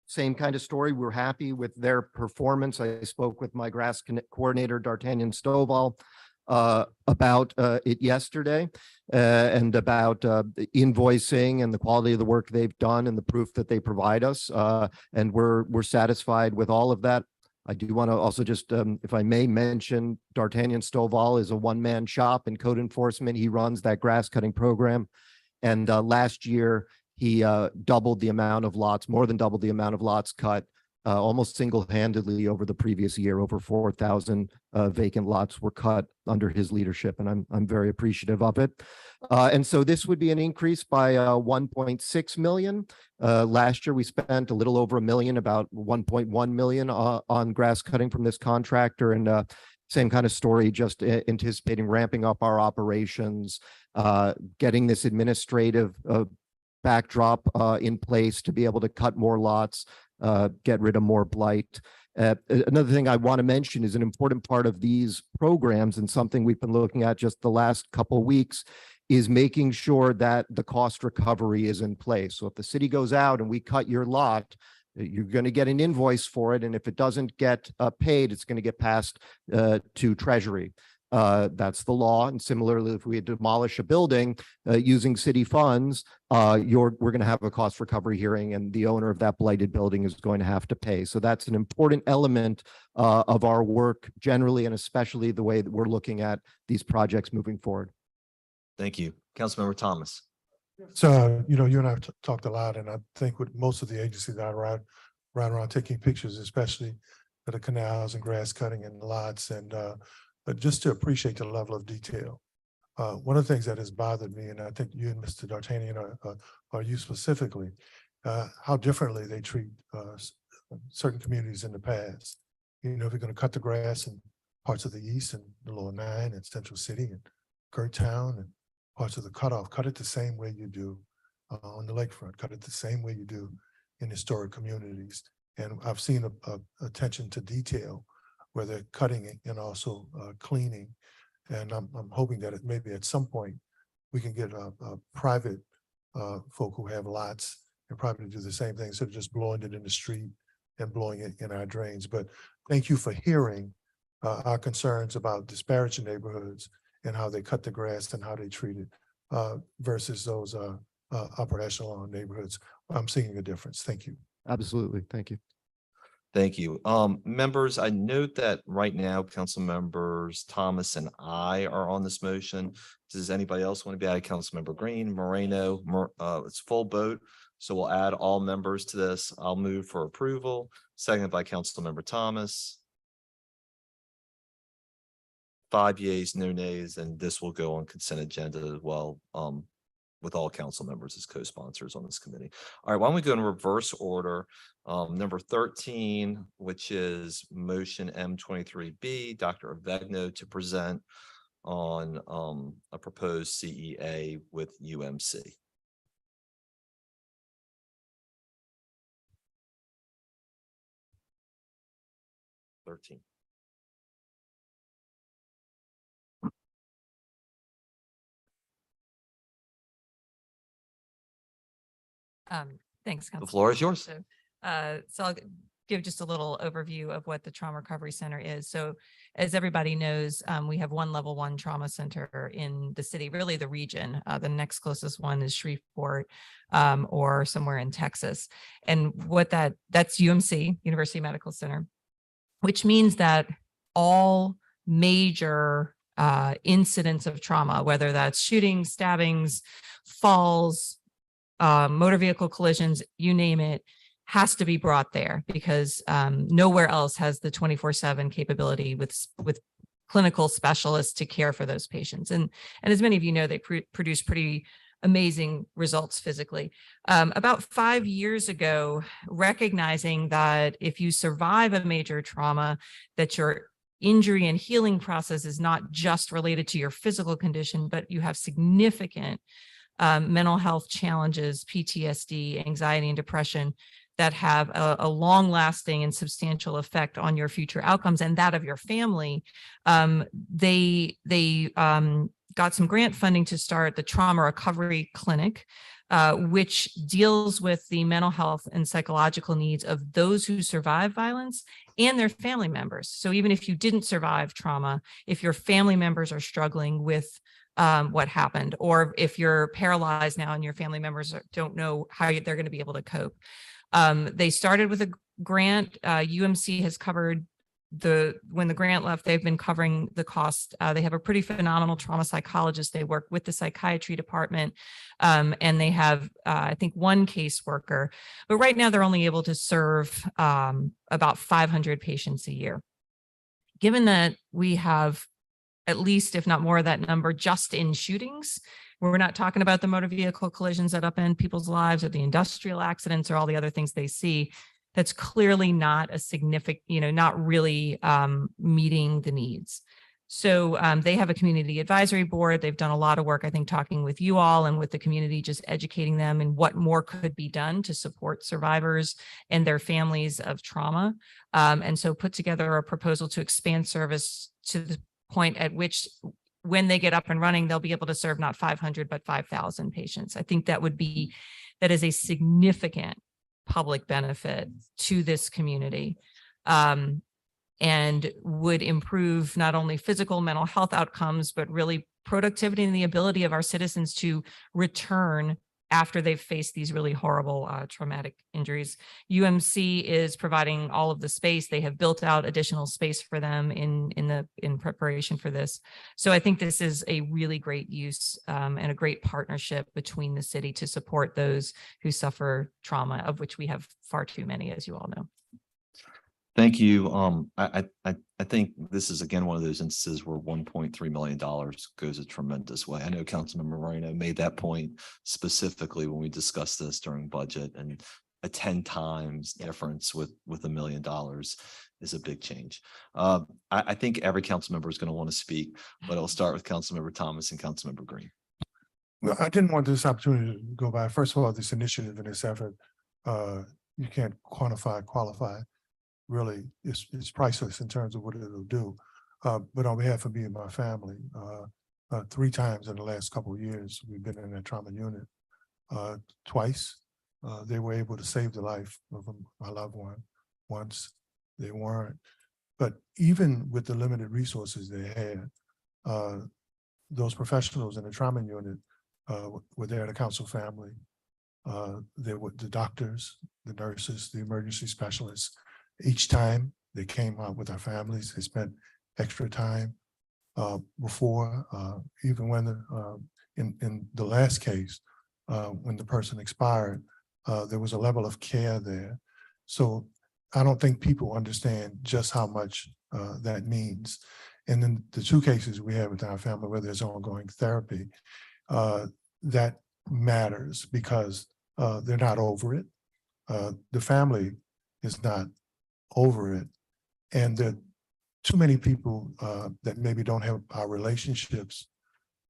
same kind of story. We're happy with their performance. I spoke with my grass coordinator, D'Artagnan Stovall, about it yesterday and about the invoicing and the quality of the work they've done and the proof that they provide us. And we're satisfied with all of that. I do want to also just, if I may mention, D'Artagnan Stovall is a one-man shop in code enforcement. He runs that grass cutting program. And last year, he doubled the amount of lots, more than doubled the amount of lots cut, almost single-handedly over the previous year. Over 4,000 vacant lots were cut under his leadership, and I'm very appreciative of it. And so this would be an increase by 1.6 million. Last year, we spent a little over $1 million, about 1.1 million on grass cutting from this contractor. And same kind of story, just anticipating ramping up our operations, getting this administrative backdrop in place to be able to cut more lots, get rid of more blight. Another thing I want to mention is an important part of these programs, and something we've been looking at just the last couple of weeks, is making sure that the cost recovery is in place. So if the city goes out and we cut your lot, you're going to get an invoice for it. And if it doesn't get paid, it's going to get passed to Treasury. That's the law. And similarly, if we demolish a building using city funds, we're going to have a cost recovery hearing, and the owner of that blighted building is going to have to pay. So that's an important element of our work generally, and especially the way that we're looking at these projects moving forward. Thank you. Councilmember Thomas. So, you and I have talked a lot, and I think with most of the agencies that are around taking pictures, especially of the canals and grass cutting and lots, and but just to appreciate the level of detail. One of the things that has bothered me, and I think you and Mr. D'Artagnan are you specifically, how differently they treat certain communities in the past. If you're going to cut the grass in parts of the east and the lower 9 and Central City and Kurtown and parts of the cutoff, cut it the same way you do on the lakefront, cut it the same way you do in historic communities. And I've seen a attention to detail where they're cutting it and also cleaning. And I'm hoping that maybe at some point we can get a private folk who have lots and probably do the same thing instead of just blowing it in the street and blowing it in our drains. But thank you for hearing our concerns about disparaging neighborhoods and how they cut the grass and how they treat it versus those upper echelon neighborhoods. I'm seeing a difference. Thank you. Absolutely. Thank you. Thank you. Members, I note that right now, council members Thomas and I are on this motion. Does anybody else want to be added? Councilmember Green, Moreno, it's full vote. So we'll add all members to this. I'll move for approval, seconded by Councilmember Thomas. 5 yeas, no nays, and this will go on consent agenda as well, with all council members as co-sponsors on this committee. All right, why don't we go in reverse order? Number 13, which is motion M23B, Dr. Avegno to present on a proposed CEA with UMC. Thanks. The floor is yours. So I'll give just a little overview of what the Trauma Recovery Center is. So as everybody knows, we have one level 1 trauma center in the city, really the region. The next closest one is Shreveport or somewhere in Texas. And what that's UMC, University Medical Center, which means that all major incidents of trauma, whether that's shootings, stabbings, falls, motor vehicle collisions, you name it, has to be brought there because nowhere else has the 24/7 capability with clinical specialists to care for those patients. And as many of you know, they produce pretty amazing results physically. About 5 years ago, recognizing that if you survive a major trauma, that your injury and healing process is not just related to your physical condition, but you have significant mental health challenges, PTSD, anxiety, and depression that have a long-lasting and substantial effect on your future outcomes and that of your family. They got some grant funding to start the Trauma Recovery Clinic, which deals with the mental health and psychological needs of those who survive violence and their family members. So even if you didn't survive trauma, if your family members are struggling with what happened, or if you're paralyzed now and your family members don't know how they're going to be able to cope. They started with a grant. UMC has covered when the grant left, they've been covering the cost. They have a pretty phenomenal trauma psychologist. They work with the psychiatry department, and they have, I think, one caseworker. But right now, they're only able to serve about 500 patients a year. Given that we have at least, if not more, of that number just in shootings, we're not talking about the motor vehicle collisions that upend people's lives or the industrial accidents or all the other things they see. That's clearly not a significant, not really meeting the needs. So they have a community advisory board. They've done a lot of work, I think, talking with you all and with the community, just educating them and what more could be done to support survivors and their families of trauma. And so put together a proposal to expand service to the point at which, when they get up and running, they'll be able to serve not 500, but 5,000 patients. I think that is a significant public benefit to this community, and would improve not only physical mental health outcomes, but really productivity and the ability of our citizens to return after they've faced these really horrible traumatic injuries. UMC is providing all of the space. They have built out additional space for them in preparation for this. So I think this is a really great use and a great partnership between the city to support those who suffer trauma, of which we have far too many, as you all know. Thank you. I think this is again one of those instances where $1.3 million goes a tremendous way. I know Councilmember Moreno made that point specifically when we discussed this during budget, and a 10 times difference with $1 million is a big change. I think every council member is going to want to speak, but I'll start with Councilmember Thomas and Councilmember Green. Well, I didn't want this opportunity to go by. First of all, this initiative and this effort, you can't qualify. Really, it's priceless in terms of what it'll do. But on behalf of me and my family, 3 times in the last couple of years, we've been in a trauma unit. Twice, they were able to save the life of my loved one. Once, they weren't. But even with the limited resources they had, those professionals in the trauma unit were there to counsel family. They were the doctors, the nurses, the emergency specialists. Each time they came out with our families, they spent extra time before, even when in the last case, when the person expired, there was a level of care there. So I don't think people understand just how much that means. And then the 2 cases we have with our family where there's ongoing therapy, that matters because they're not over it. The family is not over it, and there are too many people that maybe don't have our relationships,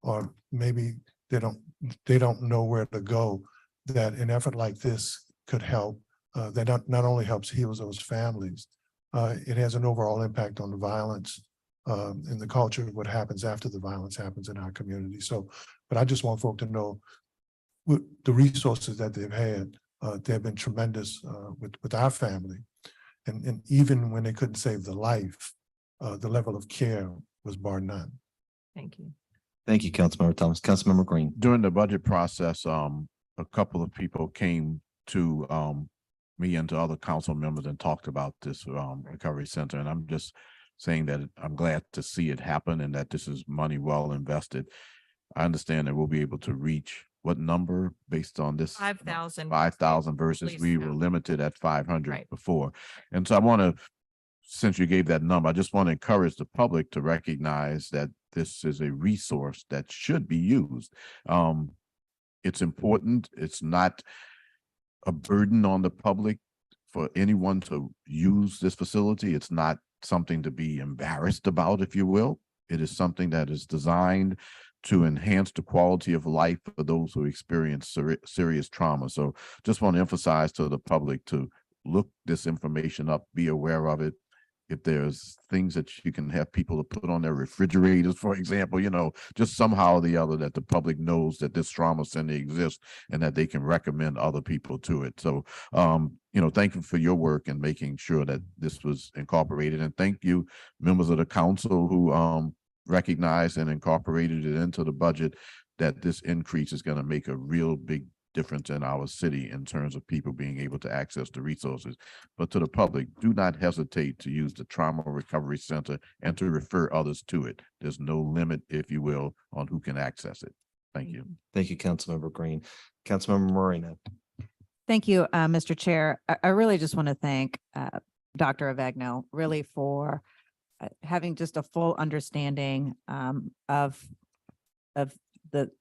or maybe they don't know where to go, that an effort like this could help. That not only helps heal those families, it has an overall impact on the violence and the culture of what happens after the violence happens in our community. So, but I just want folk to know the resources that they've had. They've been tremendous with our family. And even when they couldn't save the life, the level of care was bar none. Thank you. Thank you, Councilmember Thomas. Councilmember Green. During the budget process, a couple of people came to me and to other council members and talked about this recovery center. And I'm just saying that I'm glad to see it happen and that this is money well invested. I understand that we'll be able to reach what number based on this? 5,000. 5,000 versus we were limited at 500 Right. before. And so I want to since you gave that number, I just want to encourage the public to recognize that this is a resource that should be used. It's important. It's not a burden on the public for anyone to use this facility. It's not something to be embarrassed about, if you will. It is something that is designed to enhance the quality of life for those who experience serious trauma. So just want to emphasize to the public to look this information up, be aware of it. If there's things that you can have people to put on their refrigerators, for example, you know, just somehow or the other that the public knows that this trauma center exists and that they can recommend other people to it. So, you know, thank you for your work in making sure that this was incorporated. And thank you, members of the council who recognized and incorporated it into the budget, that this increase is going to make a real big difference in our city in terms of people being able to access the resources. But to the public, do not hesitate to use the Trauma Recovery Center and to refer others to it. There's no limit, if you will, on who can access it. Thank you. Thank you, Councilmember Green. Councilmember Moreno. Thank you, Mr. Chair. I really just want to thank Dr. Avegno really for having just a full understanding of the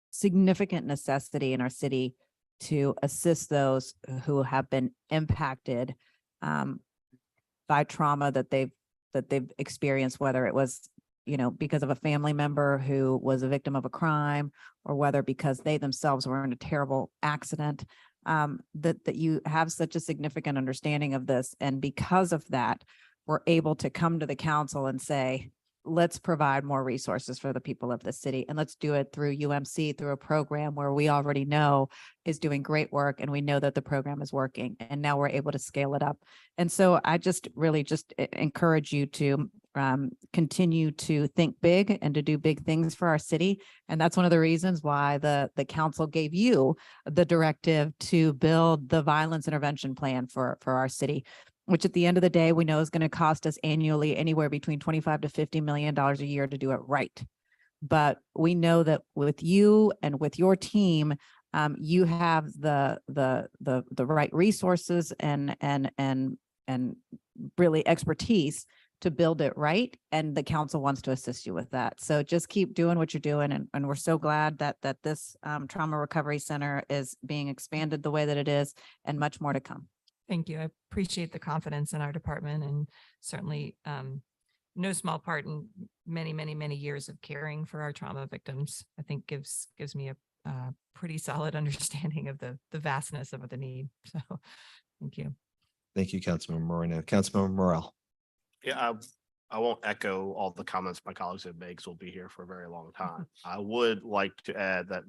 significant necessity in our city to assist those who have been impacted by trauma that they've experienced, whether it was, you know, because of a family member who was a victim of a crime, or whether because they themselves were in a terrible accident, that you have such a significant understanding of this. And because of that, we're able to come to the council and say, let's provide more resources for the people of the city. And let's do it through UMC, through a program where we already know is doing great work. And we know that the program is working. And now we're able to scale it up. And so I just really just encourage you to continue to think big and to do big things for our city. And that's one of the reasons why the council gave you the directive to build the violence intervention plan for our city, which at the end of the day, we know is going to cost us annually anywhere between $25 to $50 million a year to do it right. But we know that with you and with your team, you have the right resources and really expertise to build it right. And the council wants to assist you with that. So just keep doing what you're doing. And we're so glad that this Trauma Recovery Center is being expanded the way that it is, and much more to come. Thank you. I appreciate the confidence in our department, and certainly no small part in many, many, many years of caring for our trauma victims. I think gives me a pretty solid understanding of the vastness of the need. So thank you. Thank you, Councilmember Moreno. Councilmember Morel. Yeah, I won't echo all the comments my colleagues have made, because we'll be here for a very long time. I would like to add that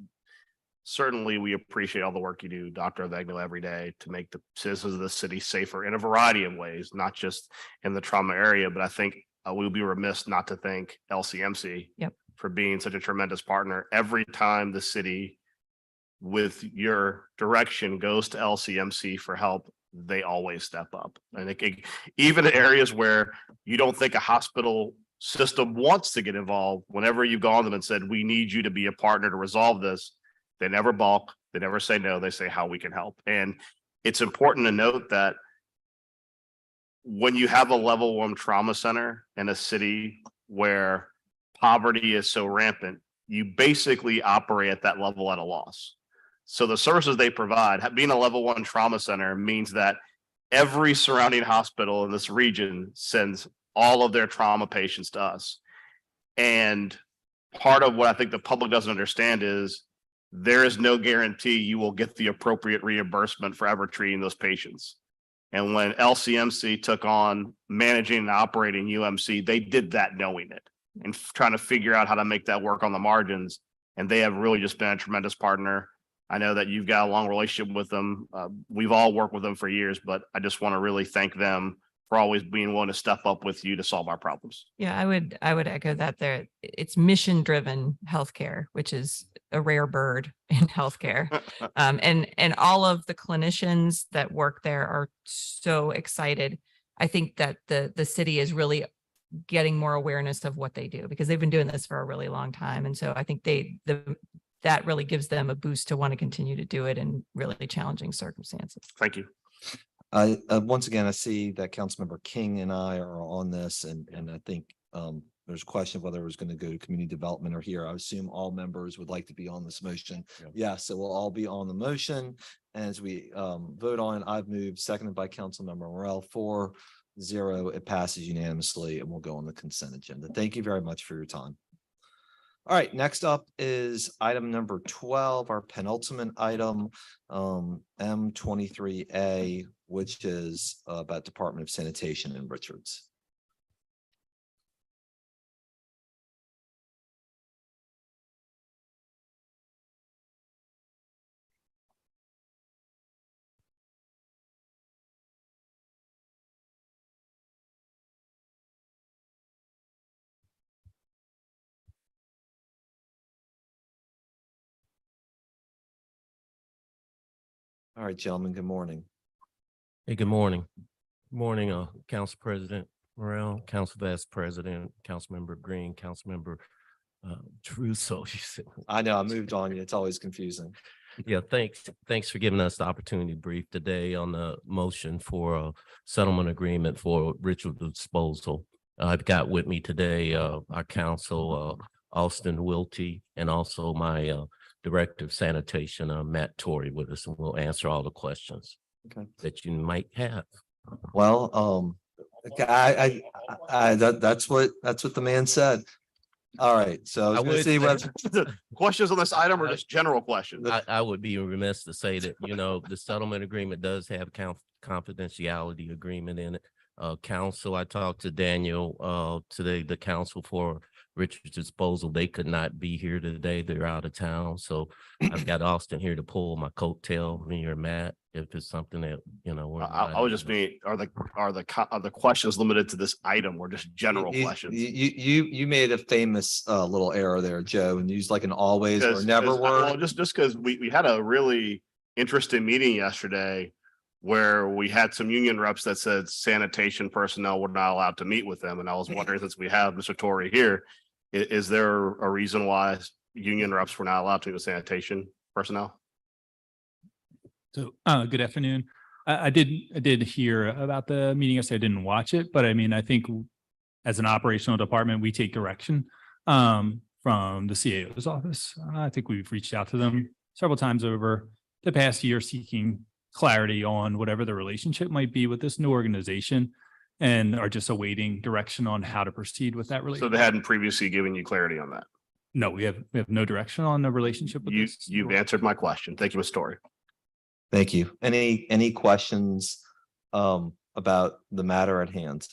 certainly we appreciate all the work you do, Dr. Avegno, every day to make the citizens of the city safer in a variety of ways, not just in the trauma area. But I think we would be remiss not to thank LCMC for being such a tremendous partner. Every time the city, with your direction, goes to LCMC for help, they always step up. And even in areas where you don't think a hospital system wants to get involved, whenever you've gone to them and said, we need you to be a partner to resolve this, they never balk. They never say no. They say how we can help. And it's important to note that when you have a level 1 trauma center in a city where poverty is so rampant, you basically operate at that level at a loss. So the services they provide, being a level 1 trauma center, means that every surrounding hospital in this region sends all of their trauma patients to us. And part of what I think the public doesn't understand is there is no guarantee you will get the appropriate reimbursement for ever treating those patients. And when LCMC took on managing and operating UMC, they did that knowing it and trying to figure out how to make that work on the margins. And they have really just been a tremendous partner. I know that you've got a long relationship with them. We've all worked with them for years, but I just want to really thank them for always being willing to step up with you to solve our problems. Yeah, I would echo that. It's mission-driven healthcare, which is a rare bird in healthcare. And all of the clinicians that work there are so excited. I think that the city is really getting more awareness of what they do, because they've been doing this for a really long time. And so I think that really gives them a boost to want to continue to do it in really challenging circumstances. Thank you. Once again, I see that Councilmember King and I are on this and I think, there's a question of whether it was going to go to community development or here. I assume all members would like to be on this motion. Yeah. Yes, so we'll all be on the motion. As we, vote on it, I've moved, seconded by Councilmember Morel, 4-0. It passes unanimously and we'll go on the consent agenda. Thank you very much for your time. All right, next up is item number 12, our penultimate item, M23A, which is about Department of Sanitation in Richards. All right, gentlemen, good morning. Hey, good morning. Morning, Council President Morel, Council Vice President, Councilmember Green, Councilmember Trusso. I know I moved on you. It's always confusing. Yeah, thanks for giving us the opportunity to brief today on the motion for a settlement agreement for ritual disposal. I've got with me today our counsel, Austin Wiltie, and also my Director of Sanitation, Matt Torrey, with us, and we'll answer all the questions Okay. that you might have. Well, okay, that's what the man said. All right, so I was gonna see whether Questions on this item or just general questions? I would be remiss to say that, the settlement agreement does have confidentiality agreement in it. Council, I talked to Daniel today, the counsel for Richard's Disposal. They could not be here today. They're out of town. So I've got Austin here to pull my coattail, me or Matt, if it's something that, we're I not would just able to- mean, are the questions limited to this item or just general questions? You made a famous little error there, Joe, and used like an always or never Well, word. just because we had a really interesting meeting yesterday where we had some union reps that said sanitation personnel were not allowed to meet with them. And I was wondering, since we have Mr. Torrey here, is there a reason why union reps were not allowed to meet with sanitation personnel? So, good afternoon. I did hear about the meeting yesterday. I didn't watch it, but I mean, I think as an operational department, we take direction from the CAO's office. I think we've reached out to them several times over the past year, seeking clarity on whatever the relationship might be with this new organization, and are just awaiting direction on how to proceed with that So relationship. they hadn't previously given you clarity on that. No, we have no direction on the relationship with this. You've answered my question. Thank you, Ms. Torrey. Thank you. Any questions about the matter at hand?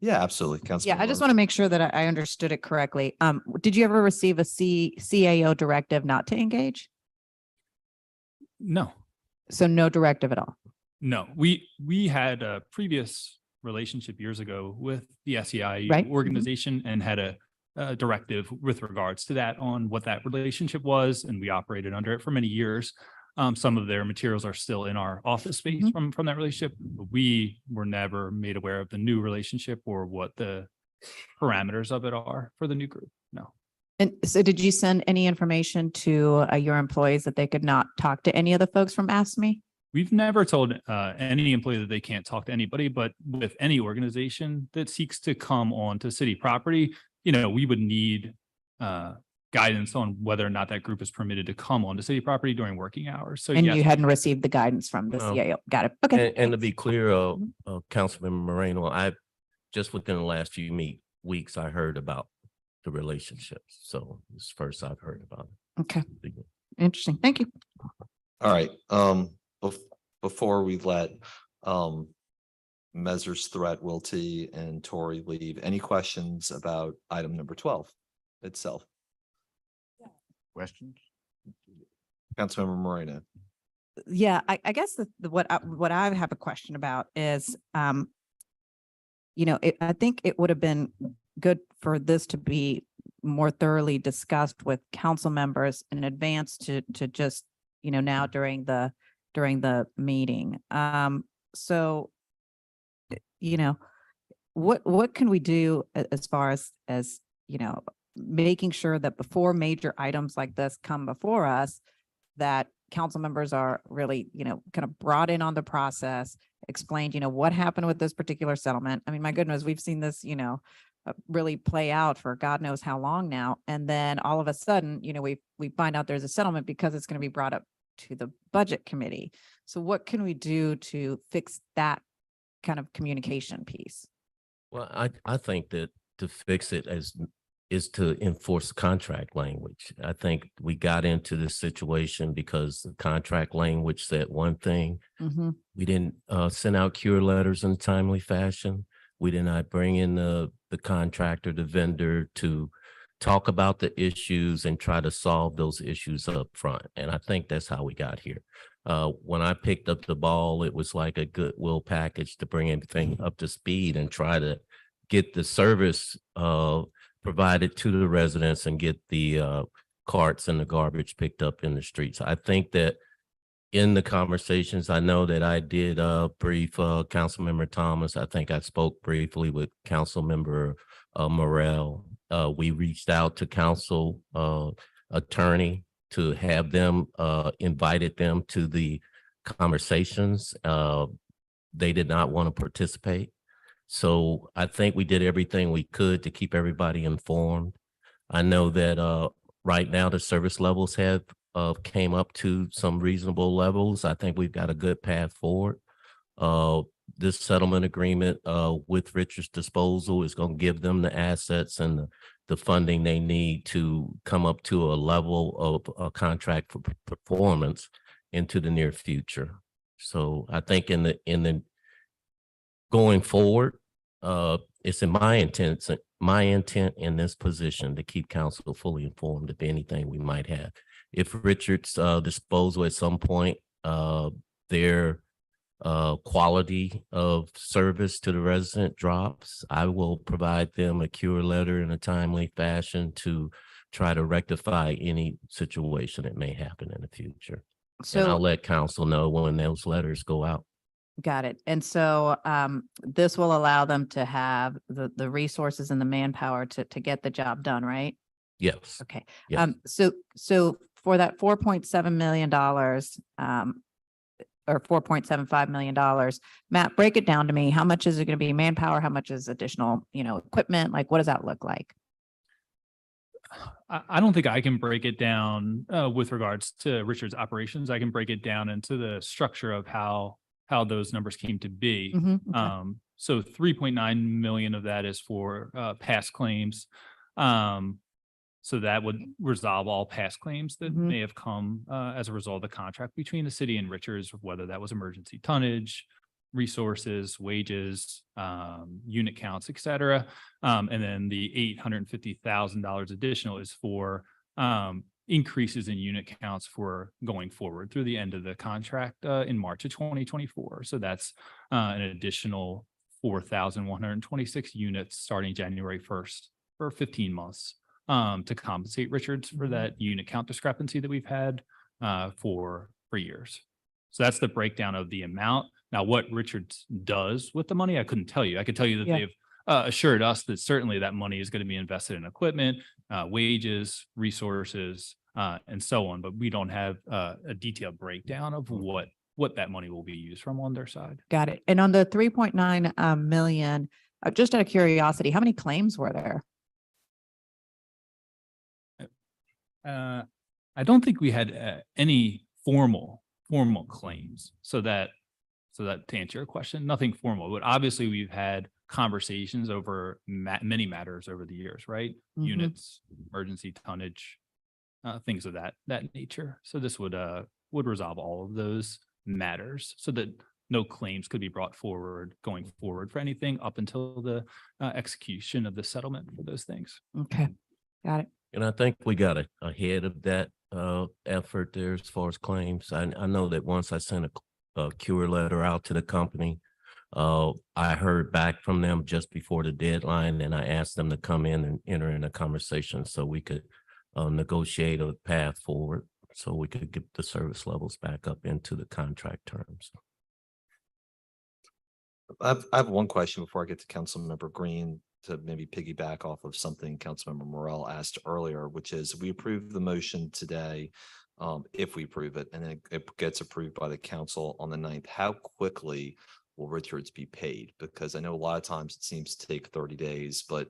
Yeah, absolutely. Yeah, I just want to make sure that I understood it correctly. Did you ever receive a CAO directive not to engage? No. So no directive at all? No, we had a previous relationship years ago with the SEI Right. Mhm. organization and had a directive with regards to that on what that relationship was, and we operated under it for many years. Some of their materials are still in our office space Mhm. from that relationship. But we were never made aware of the new relationship or what the parameters of it are for the new group. No. And so did you send any information to your employees that they could not talk to any of the folks from ASME? We've never told any employee that they can't talk to anybody, but with any organization that seeks to come onto city property, we would need guidance on whether or not that group is permitted to come onto city property during working hours. So And yes, you hadn't received the guidance from the No. CAO. Got it. Okay. And to be clear, Councilmember Moreno, I just within the last few weeks, I heard about the relationships. So it's first I've heard about Okay. it. Interesting. Thank you. All right, before we let Measures Threat, Wiltie and Tory leave, any questions about item number 12 itself? Questions? Councilmember Moreno. Yeah, I guess what I have a question about is, I think it would have been good for this to be more thoroughly discussed with council members in advance to just, now during the meeting. So, what can we do as far as, making sure that before major items like this come before us, that council members are really, kind of brought in on the process, explained, what happened with this particular settlement. I mean, my goodness, we've seen this, really play out for God knows how long now. And then all of a sudden, we find out there's a settlement because it's going to be brought up to the budget committee. So what can we do to fix that kind of communication piece? Well, I think that to fix it is to enforce contract language. I think we got into this situation because the contract language said one thing. Mm-hmm. We didn't send out cure letters in a timely fashion. We did not bring in the contractor, the vendor, to talk about the issues and try to solve those issues up front. And I think that's how we got here. When I picked up the ball, it was like a goodwill package to bring everything up to speed and try to get the service provided to the residents and get the carts and the garbage picked up in the streets. I think that in the conversations, I know that I did brief Councilmember Thomas. I think I spoke briefly with Councilmember Morrell. We reached out to council attorney to have them invited them to the conversations. They did not want to participate. So I think we did everything we could to keep everybody informed. I know that right now the service levels have came up to some reasonable levels. I think we've got a good path forward. This settlement agreement with Richards Disposal is going to give them the assets and the funding they need to come up to a level of a contract for performance into the near future. So I think in the going forward, it's in my intent in this position to keep council fully informed of anything we might have. If Richards Disposal at some point, their quality of service to the resident drops, I will provide them a cure letter in a timely fashion to try to rectify any situation that may happen in the future. And I'll So let council know when those letters go out. got it. And so this will allow them to have the resources and the manpower to get the job done, right? Yes. Okay. Yes. So for that $4.7 million, or $4.75 million, Matt, break it down to me. How much is it going to be manpower? How much is additional, equipment? Like, what does that look like? I don't think I can break it down with regards to Richard's operations. I can break it down into the structure of how those numbers came to be. Mhm, okay. So 3.9 million of that is for past claims. So that would resolve all past claims that Mhm. may have come as a result of the contract between the city and Richards, whether that was emergency tonnage, resources, wages, unit counts, et cetera. And then the $850,000 additional is for increases in unit counts for going forward through the end of the contract in March of 2024. So that's an additional 4,126 units starting January 1st for 15 months to compensate Richards for that unit count discrepancy that we've had for years. So that's the breakdown of the amount. Now, what Richards does with the money, I couldn't tell you. I could tell you that Yeah. they've assured us that certainly that money is going to be invested in equipment, wages, resources, and so on. But we don't have a detailed breakdown of what that money will be used from on their side. Got it. And on the 3.9 million, just out of curiosity, how many claims were there? I don't think we had any formal claims. So that to answer your question, nothing formal, but obviously we've had conversations over many matters over the years, right? Mhm. Units, emergency tonnage, things of that nature. So this would resolve all of those matters so that no claims could be brought forward going forward for anything up until the execution of the settlement for those things. Okay, got it. And I think we got ahead of that effort there as far as claims. I know that once I sent a cure letter out to the company, I heard back from them just before the deadline, and I asked them to come in and enter in a conversation so we could negotiate a path forward so we could get the service levels back up into the contract terms. I have one question before I get to Councilmember Green, to maybe piggyback off of something Councilmember Morrell asked earlier, which is we approved the motion today if we approve it, and then it gets approved by the council on the 9th, how quickly will Richards be paid? Because I know a lot of times it seems to take 30 days, but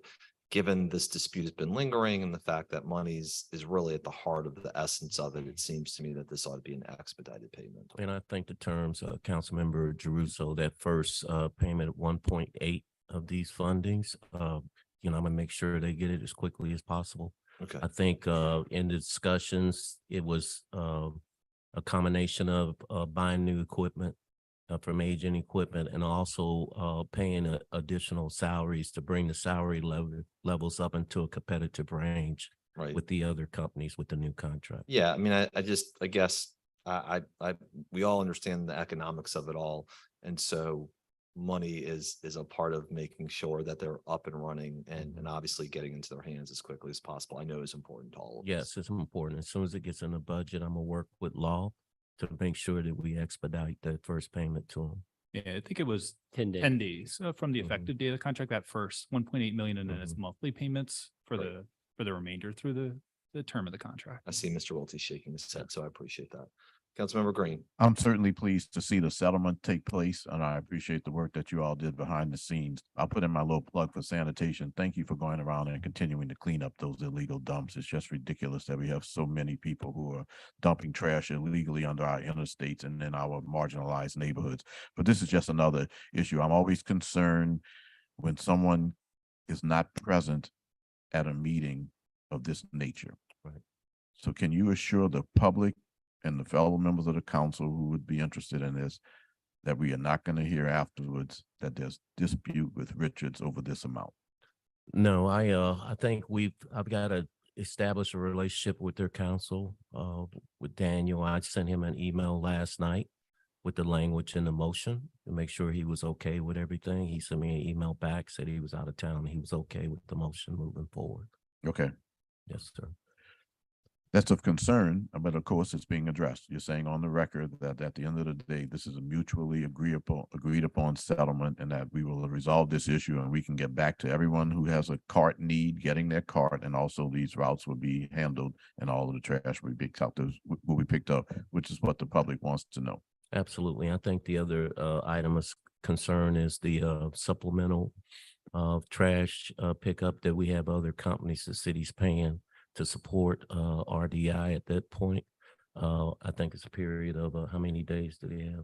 given this dispute has been lingering and the fact that money's is really at the heart of the essence of it, it seems to me that this ought to be an expedited payment. And I think the terms, Councilmember Jeruso, that first payment of 1.8 of these fundings, I'm gonna make sure they get it as quickly as possible. Okay. I think in the discussions, it was a combination of buying new equipment from aging equipment and also paying additional salaries to bring the salary levels up into a competitive range Right. with the other companies with the new contract. Yeah, I mean, I guess we all understand the economics of it all. And so money is a part of making sure that they're up and running and obviously getting into their hands as quickly as possible. I know is important to all of us. Yes, it's important. As soon as it gets in the budget, I'm gonna work with law to make sure that we expedite that first payment to them. Yeah, I think it was 10 days. 10 days from the Mhm. effective date of the contract, that first 1.8 million, and then it's Mhm. monthly payments for Right. the remainder through the term of the contract. I see Mr. Welty shaking his head, so I appreciate that. Councilmember Green. I'm certainly pleased to see the settlement take place, and I appreciate the work that you all did behind the scenes. I'll put in my little plug for sanitation. Thank you for going around and continuing to clean up those illegal dumps. It's just ridiculous that we have so many people who are dumping trash illegally under our interstates and in our marginalized neighborhoods. But this is just another issue. I'm always concerned when someone is not present at a meeting of this nature. Right. So can you assure the public and the fellow members of the council who would be interested in this, that we are not going to hear afterwards that there's dispute with Richards over this amount? No, I think I've got to establish a relationship with their counsel, with Daniel. I sent him an email last night with the language in the motion to make sure he was okay with everything. He sent me an email back, said he was out of town. He was okay with the motion moving forward. Okay, Yes, sir. that's of concern, but of course it's being addressed. You're saying on the record that at the end of the day, this is a mutually agreed upon settlement, and that we will resolve this issue and we can get back to everyone who has a cart need getting their cart, and also these routes will be handled and all of the trash will be picked up, which is what the public wants to know. Absolutely. I think the other item of concern is the supplemental trash pickup that we have other companies, the city's paying to support RDI at that point. I think it's a period of how many days do they have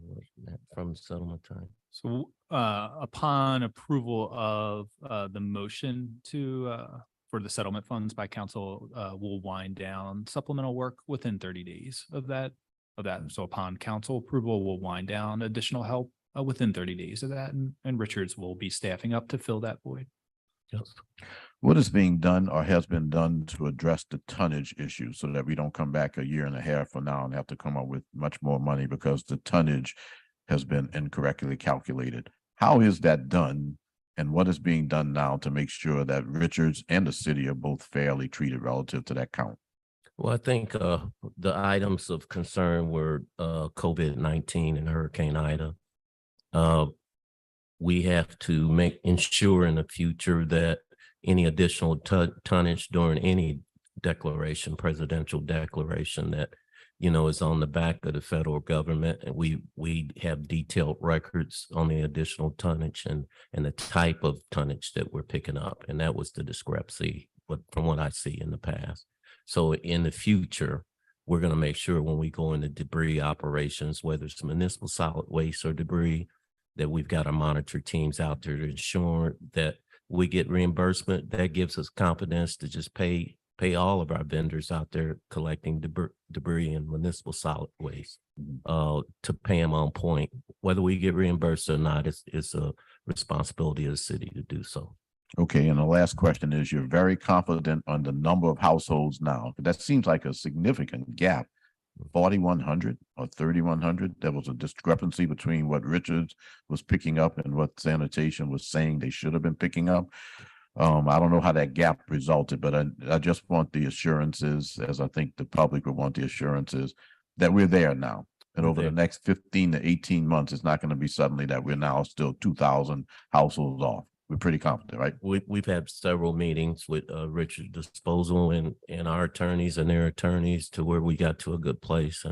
from settlement time? So upon approval of the motion for the settlement funds by council, will wind down supplemental work within 30 days of that. So upon council approval, we'll wind down additional help within 30 days of that, and Richards will be staffing up to fill that void. Yes. What is being done or has been done to address the tonnage issue so that we don't come back a year and a half from now and have to come up with much more money because the tonnage has been incorrectly calculated? How is that done? And what is being done now to make sure that Richards and the city are both fairly treated relative to that count? Well, I think the items of concern were COVID-19 and Hurricane Ida. We have to ensure in the future that any additional tonnage during any declaration, presidential declaration, that is on the back of the federal government, and we have detailed records on the additional tonnage and the type of tonnage that we're picking up, and that was the discrepancy from what I see in the past. So in the future, we're going to make sure when we go into debris operations, whether it's municipal solid waste or debris, that we've got our monitor teams out there to ensure that we get reimbursement. That gives us confidence to just pay all of our vendors out there collecting debris and municipal solid waste to pay them on point. Whether we get reimbursed or not, it's a responsibility of the city to do so. Okay, and the last question is, you're very confident on the number of households now. That seems like a significant gap. 4,100 or 3,100. There was a discrepancy between what Richards was picking up and what sanitation was saying they should have been picking up. I don't know how that gap resulted, but I just want the assurances, as I think the public would want the assurances, that we're there now. And over the next 15 to 18 months, it's not going to be suddenly that we're now still 2,000 households off. We're pretty confident, right? We've had several meetings with Richard Disposal and our attorneys and their attorneys to where we got to a good place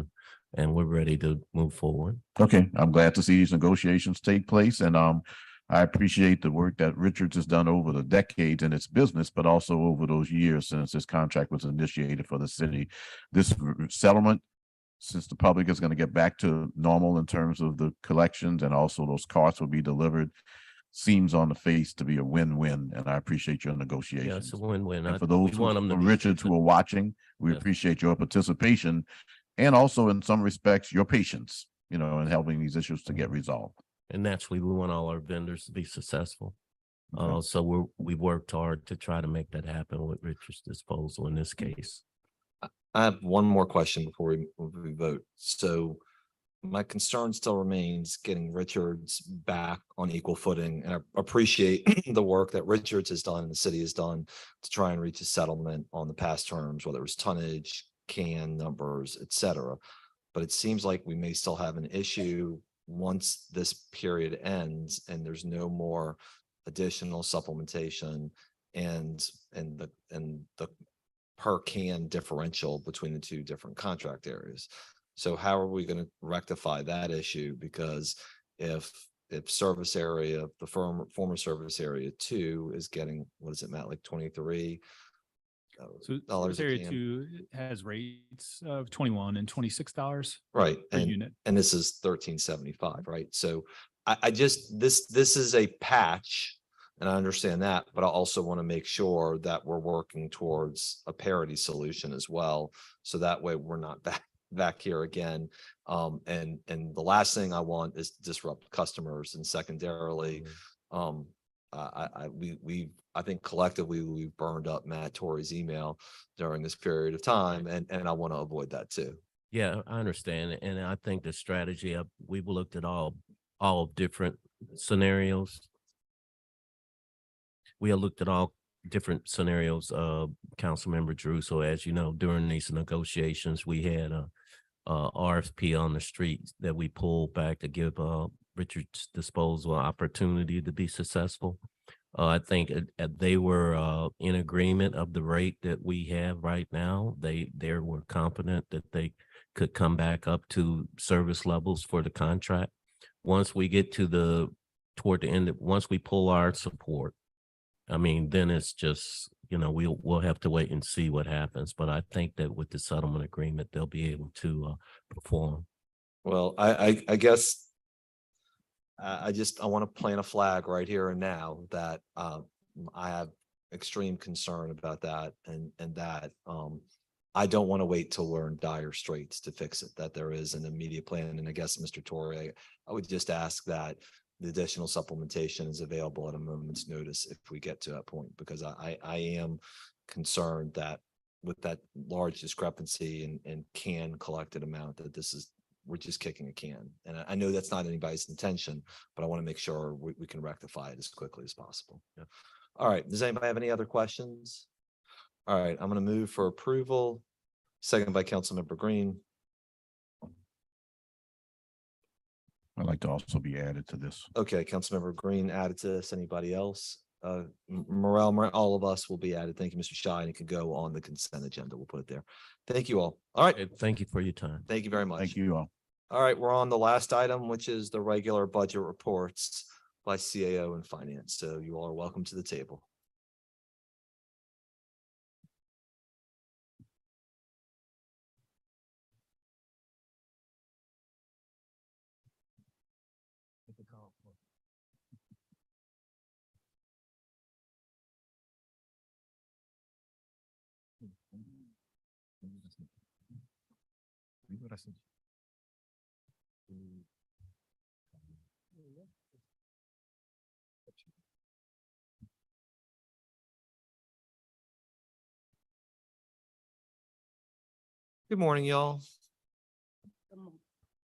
and we're ready to move forward. Okay, I'm glad to see these negotiations take place, and I appreciate the work that Richards has done over the decades in its business, but also over those years since this contract was initiated for the city. This settlement, since the public is going to get back to normal in terms of the collections and also those carts will be delivered, seems on the face to be a win-win, and I appreciate your Yeah, negotiations. it's a win-win. And for those We want them to from be Richards who are watching, we Yes. appreciate your participation and also in some respects, your patience, in helping these issues to get resolved. And naturally, we want all our vendors to be successful. Okay. So we've worked hard to try to make that happen with Richard's Disposal in this case. I have one more question before we vote. So my concern still remains getting Richards back on equal footing. And I appreciate the work that Richards has done and the city has done to try and reach a settlement on the past terms, whether it was tonnage, can numbers, et cetera. But it seems like we may still have an issue once this period ends and there's no more additional supplementation and the per can differential between the two different contract areas. So how are we going to rectify that issue? Because if service area, the former service area 2 is getting, what is it, Matt, like 23 So dollars service a area can? 2 has rates of $21 and $26 Right. per unit. And this is 1375, right? So I just, this is a patch, and I understand that, but I also want to make sure that we're working towards a parity solution as well. So that way we're not back here again. And the last thing I want is to disrupt customers, and secondarily, I think collectively we've burned up Matt Torrey's email during this period of time, and I want to avoid that too. Yeah, I understand. And I think the strategy, we've looked at all different scenarios. We have looked at all different scenarios, Councilmember Drew. So as you know, during these negotiations, we had a RFP on the street that we pulled back to give Richard's Disposal an opportunity to be successful. I think they were in agreement of the rate that we have right now. They were confident that they could come back up to service levels for the contract. Once we get to toward the end, once we pull our support, I mean, then it's just, we'll have to wait and see what happens. But I think that with the settlement agreement, they'll be able to perform. Well, I guess I want to plant a flag right here and now that I have extreme concern about that, and that I don't want to wait till we're in dire straits to fix it, that there is an immediate plan. And I guess, Mr. Torrey, I would just ask that the additional supplementation is available at a moment's notice if we get to that point, because I am concerned that with that large discrepancy and can collected amount, that we're just kicking a can. And I know that's not anybody's intention, but I want to make sure we can rectify it as quickly as possible. Yeah. All right. Does anybody have any other questions? All right. I'm going to move for approval. Second by Councilmember Green. I'd like to also be added to this. Okay. Councilmember Green added to this. Anybody else? Morel, all of us will be added. Thank you, Mr. Shine. And it can go on the consent agenda. We'll put it there. Thank you all. All right. Thank you for your time. Thank you very much. Thank you all. All right, we're on the last item, which is the regular budget reports by CAO and Finance. So you all are welcome to the table. Good morning, y'all.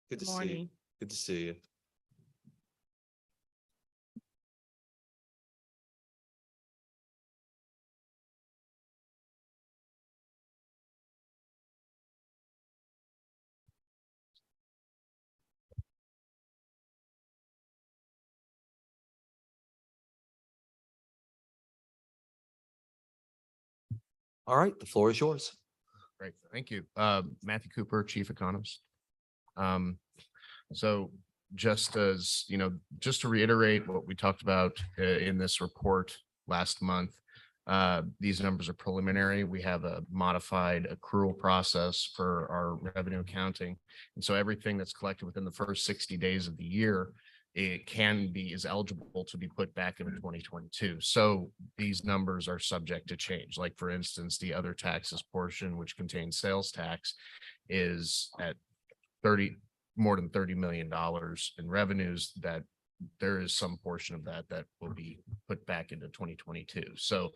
Good to see you. Good to see you. All right, the floor is yours. Great, thank you. Matthew Cooper, Chief Economist. So just as, you know, just to reiterate what we talked about in this report last month, these numbers are preliminary. We have a modified accrual process for our revenue accounting. And so everything that's collected within the first 60 days of the year, is eligible to be put back into 2022. So these numbers are subject to change. Like, for instance, the other taxes portion, which contains sales tax, is at more than $30 million in revenues, that there is some portion of that will be put back into 2022. So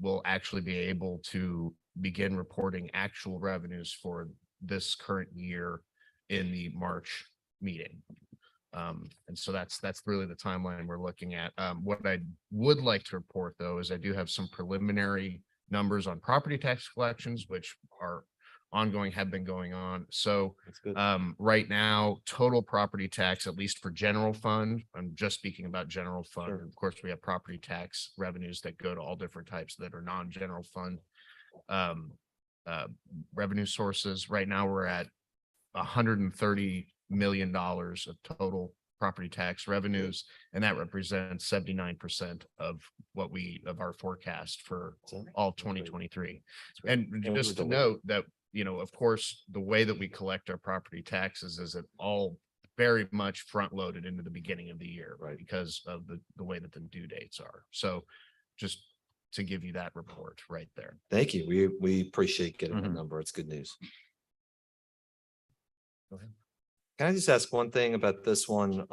we'll actually be able to begin reporting actual revenues for this current year in the March meeting. And so that's really the timeline we're looking at. What I would like to report, though, is I do have some preliminary numbers on property tax collections, which are ongoing, have been going on. So right now, total property tax, at least for general fund, I'm just speaking about general fund. Of course, we have property tax revenues that go to all different types that are non-general fund revenue sources. Right now, we're at $130 million of total property tax revenues, and that represents 79% of our forecast for all 2023. And just to note that, you know, of course, the way that we collect our property taxes is it all very much front loaded into the beginning of the year, right? Because of the way that the due dates are. So just to give you that report right there. Thank you. We appreciate getting that number. It's good news. Go ahead. Can I just ask one thing about this one?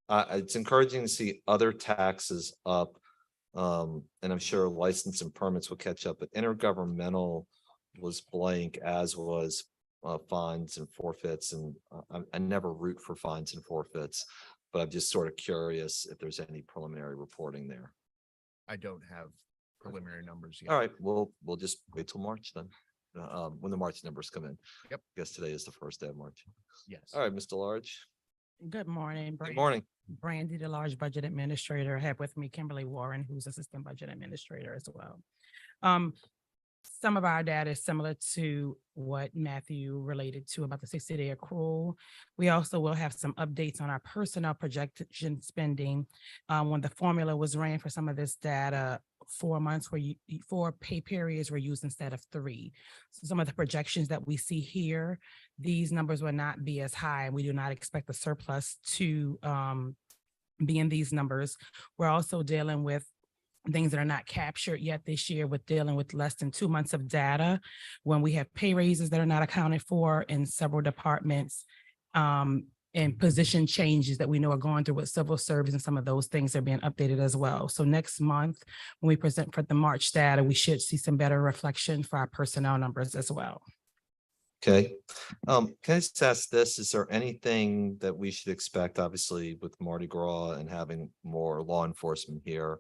It's encouraging to see other taxes up. And I'm sure license and permits will catch up, but intergovernmental was blank, as was fines and forfeits. And I never root for fines and forfeits, but I'm just sort of curious if there's any preliminary reporting there. I don't have preliminary numbers yet. All right, we'll just wait till March then. When the March numbers come in. Yep. I guess today is the first day of March. Yes. All right, Mr. Large. Good morning. Good morning. Brandy, the large budget administrator. I have with me Kimberly Warren, who's assistant budget administrator as well. Some of our data is similar to what Matthew related to about the 60-day accrual. We also will have some updates on our personnel projection spending. When the formula was ran for some of this data, 4 months where 4 pay periods were used instead of 3. So some of the projections that we see here, these numbers will not be as high, and we do not expect the surplus to be in these numbers. We're also dealing with things that are not captured yet this year, with dealing with less than 2 months of data, when we have pay raises that are not accounted for in several departments, and position changes that we know are going through with civil service, and some of those things are being updated as well. So next month, when we present for the March data, we should see some better reflection for our personnel numbers as well. Okay. Can I just ask this? Is there anything that we should expect, obviously, with Mardi Gras and having more law enforcement here?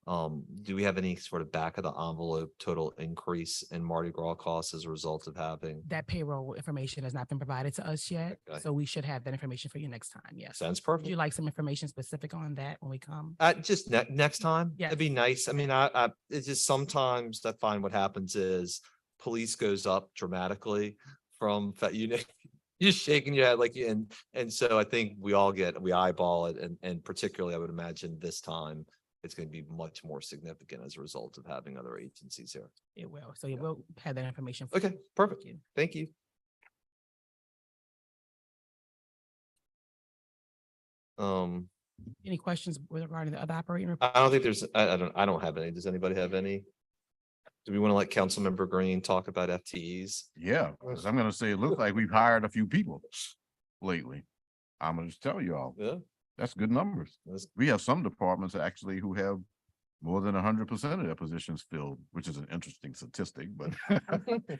Do we have any sort of back of the envelope total increase in Mardi Gras costs as a result of having? That payroll information has not been provided to us yet, Okay. so we should have that information for you next time. Yes. Sounds Would perfect. you like some information specific on that when we come? Just next time, Yes. it'd be nice. I mean, it's just sometimes I find what happens is police goes up dramatically from, you're just shaking your head like, and so I think we eyeball it, and particularly I would imagine this time it's going to be much more significant as a result of having other agencies here. It will. So you will have that information. Okay, perfect. you. Thank you. Any questions regarding the other operating? I don't think there's, I don't have any. Does anybody have any? Do we want to let Councilmember Green talk about FTEs? Yeah, 'cause I'm gonna say, it looks like we've hired a few people lately. I'm gonna just tell you all, Yeah. that's good numbers. We have some departments actually who have more than 100% of their positions filled, which is an interesting statistic, but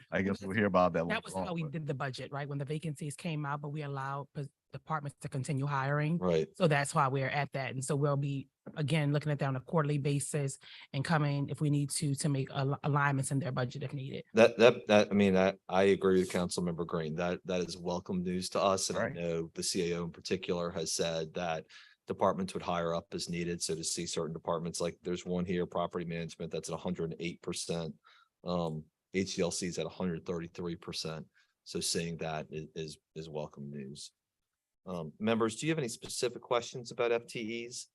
I guess we'll hear about that. That later was on, how we but- did the budget, right? When the vacancies came out, but we allowed departments to continue hiring. Right. So that's why we're at that. And so we'll be, again, looking at that on a quarterly basis and coming if we need to make alignments in their budget if needed. I mean, I agree with Councilmember Green. That is welcome news to us. And I Right. know the CAO in particular has said that departments would hire up as needed. So to see certain departments, like there's one here, property management, that's at 108% HDLC is at 133%. So seeing that is welcome news. Members, do you have any specific questions about FTEs?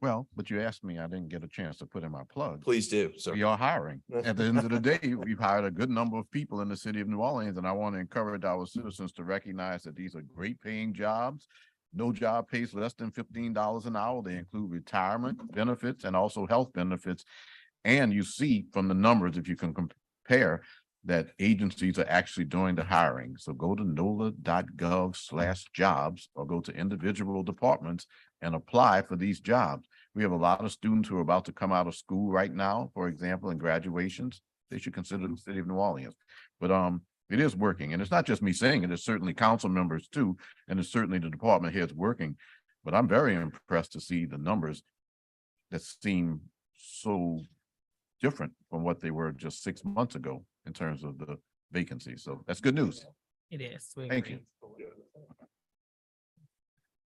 Well, but you asked me, I didn't get a chance to put in my plug. Please do, sir. We are hiring. At the end of the day, we've hired a good number of people in the city of New Orleans, and I want to encourage our citizens to recognize that these are great paying jobs. No job pays less than $15 an hour. They include retirement benefits and also health benefits. And you see from the numbers, if you can compare, that agencies are actually doing the hiring. So go to NOLA.gov/jobs or go to individual departments and apply for these jobs. We have a lot of students who are about to come out of school right now, for example, in graduations. They should consider the city of New Orleans. But it is working. And it's not just me saying it, it's certainly council members too, and it's certainly the department heads working. But I'm very impressed to see the numbers that seem so different from what they were just 6 months ago in terms of the vacancies. So that's good news. It is. We Thank agree. you.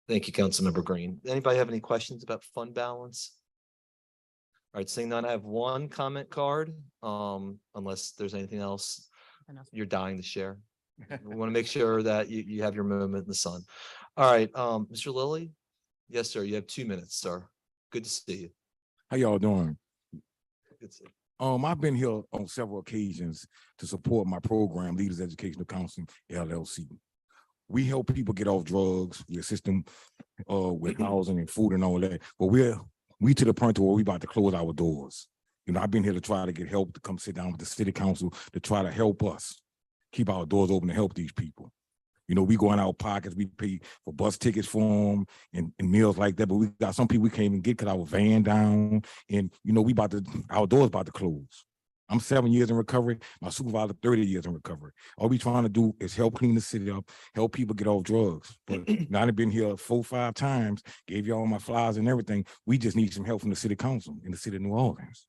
Thank you, Councilmember Green. Anybody have any questions about fund balance? All right, seeing none, I have one comment card, unless there's anything else you're dying to share. We want to make sure that you have your moment in the sun. All right, Mr. Lilly? Yes, sir. You have 2 minutes, sir. Good to see you. How y'all doing? Good to see you. I've been here on several occasions to support my program, Leaders Educational Counseling, LLC. We help people get off drugs. We assist them with housing and food and all that. But we to the point where we about to close our doors. You know, I've been here to try to get help to come sit down with the city council to try to help us keep our doors open to help these people. You know, we go in our pockets, we pay for bus tickets for them and meals like that. But we got some people we can't even get because our van down. And, you know, our doors about to close. I'm 7 years in recovery. My supervisor, 30 years in recovery. All we trying to do is help clean the city up, help people get off drugs. But now I've been here 4 or 5 times, gave you all my flyers and everything. We just need some help from the city council in the city of New Orleans.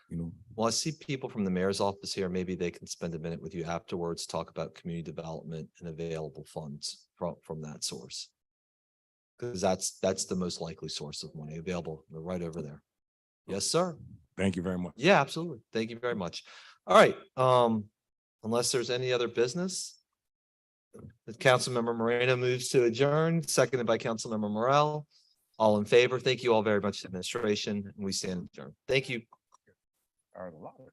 You know, Well, I see people from the mayor's office here. Maybe they can spend a minute with you afterwards, talk about community development and available funds from that source. Because that's the most likely source of money available. They're right over there. Yes, sir. thank you very much. Yeah, absolutely. Thank you very much. All right. Unless there's any other business. The Councilmember Moreno moves to adjourn, seconded by Councilmember Morel. All in favor. Thank you all very much, administration. And we stand adjourned. Thank you. All right, a lot of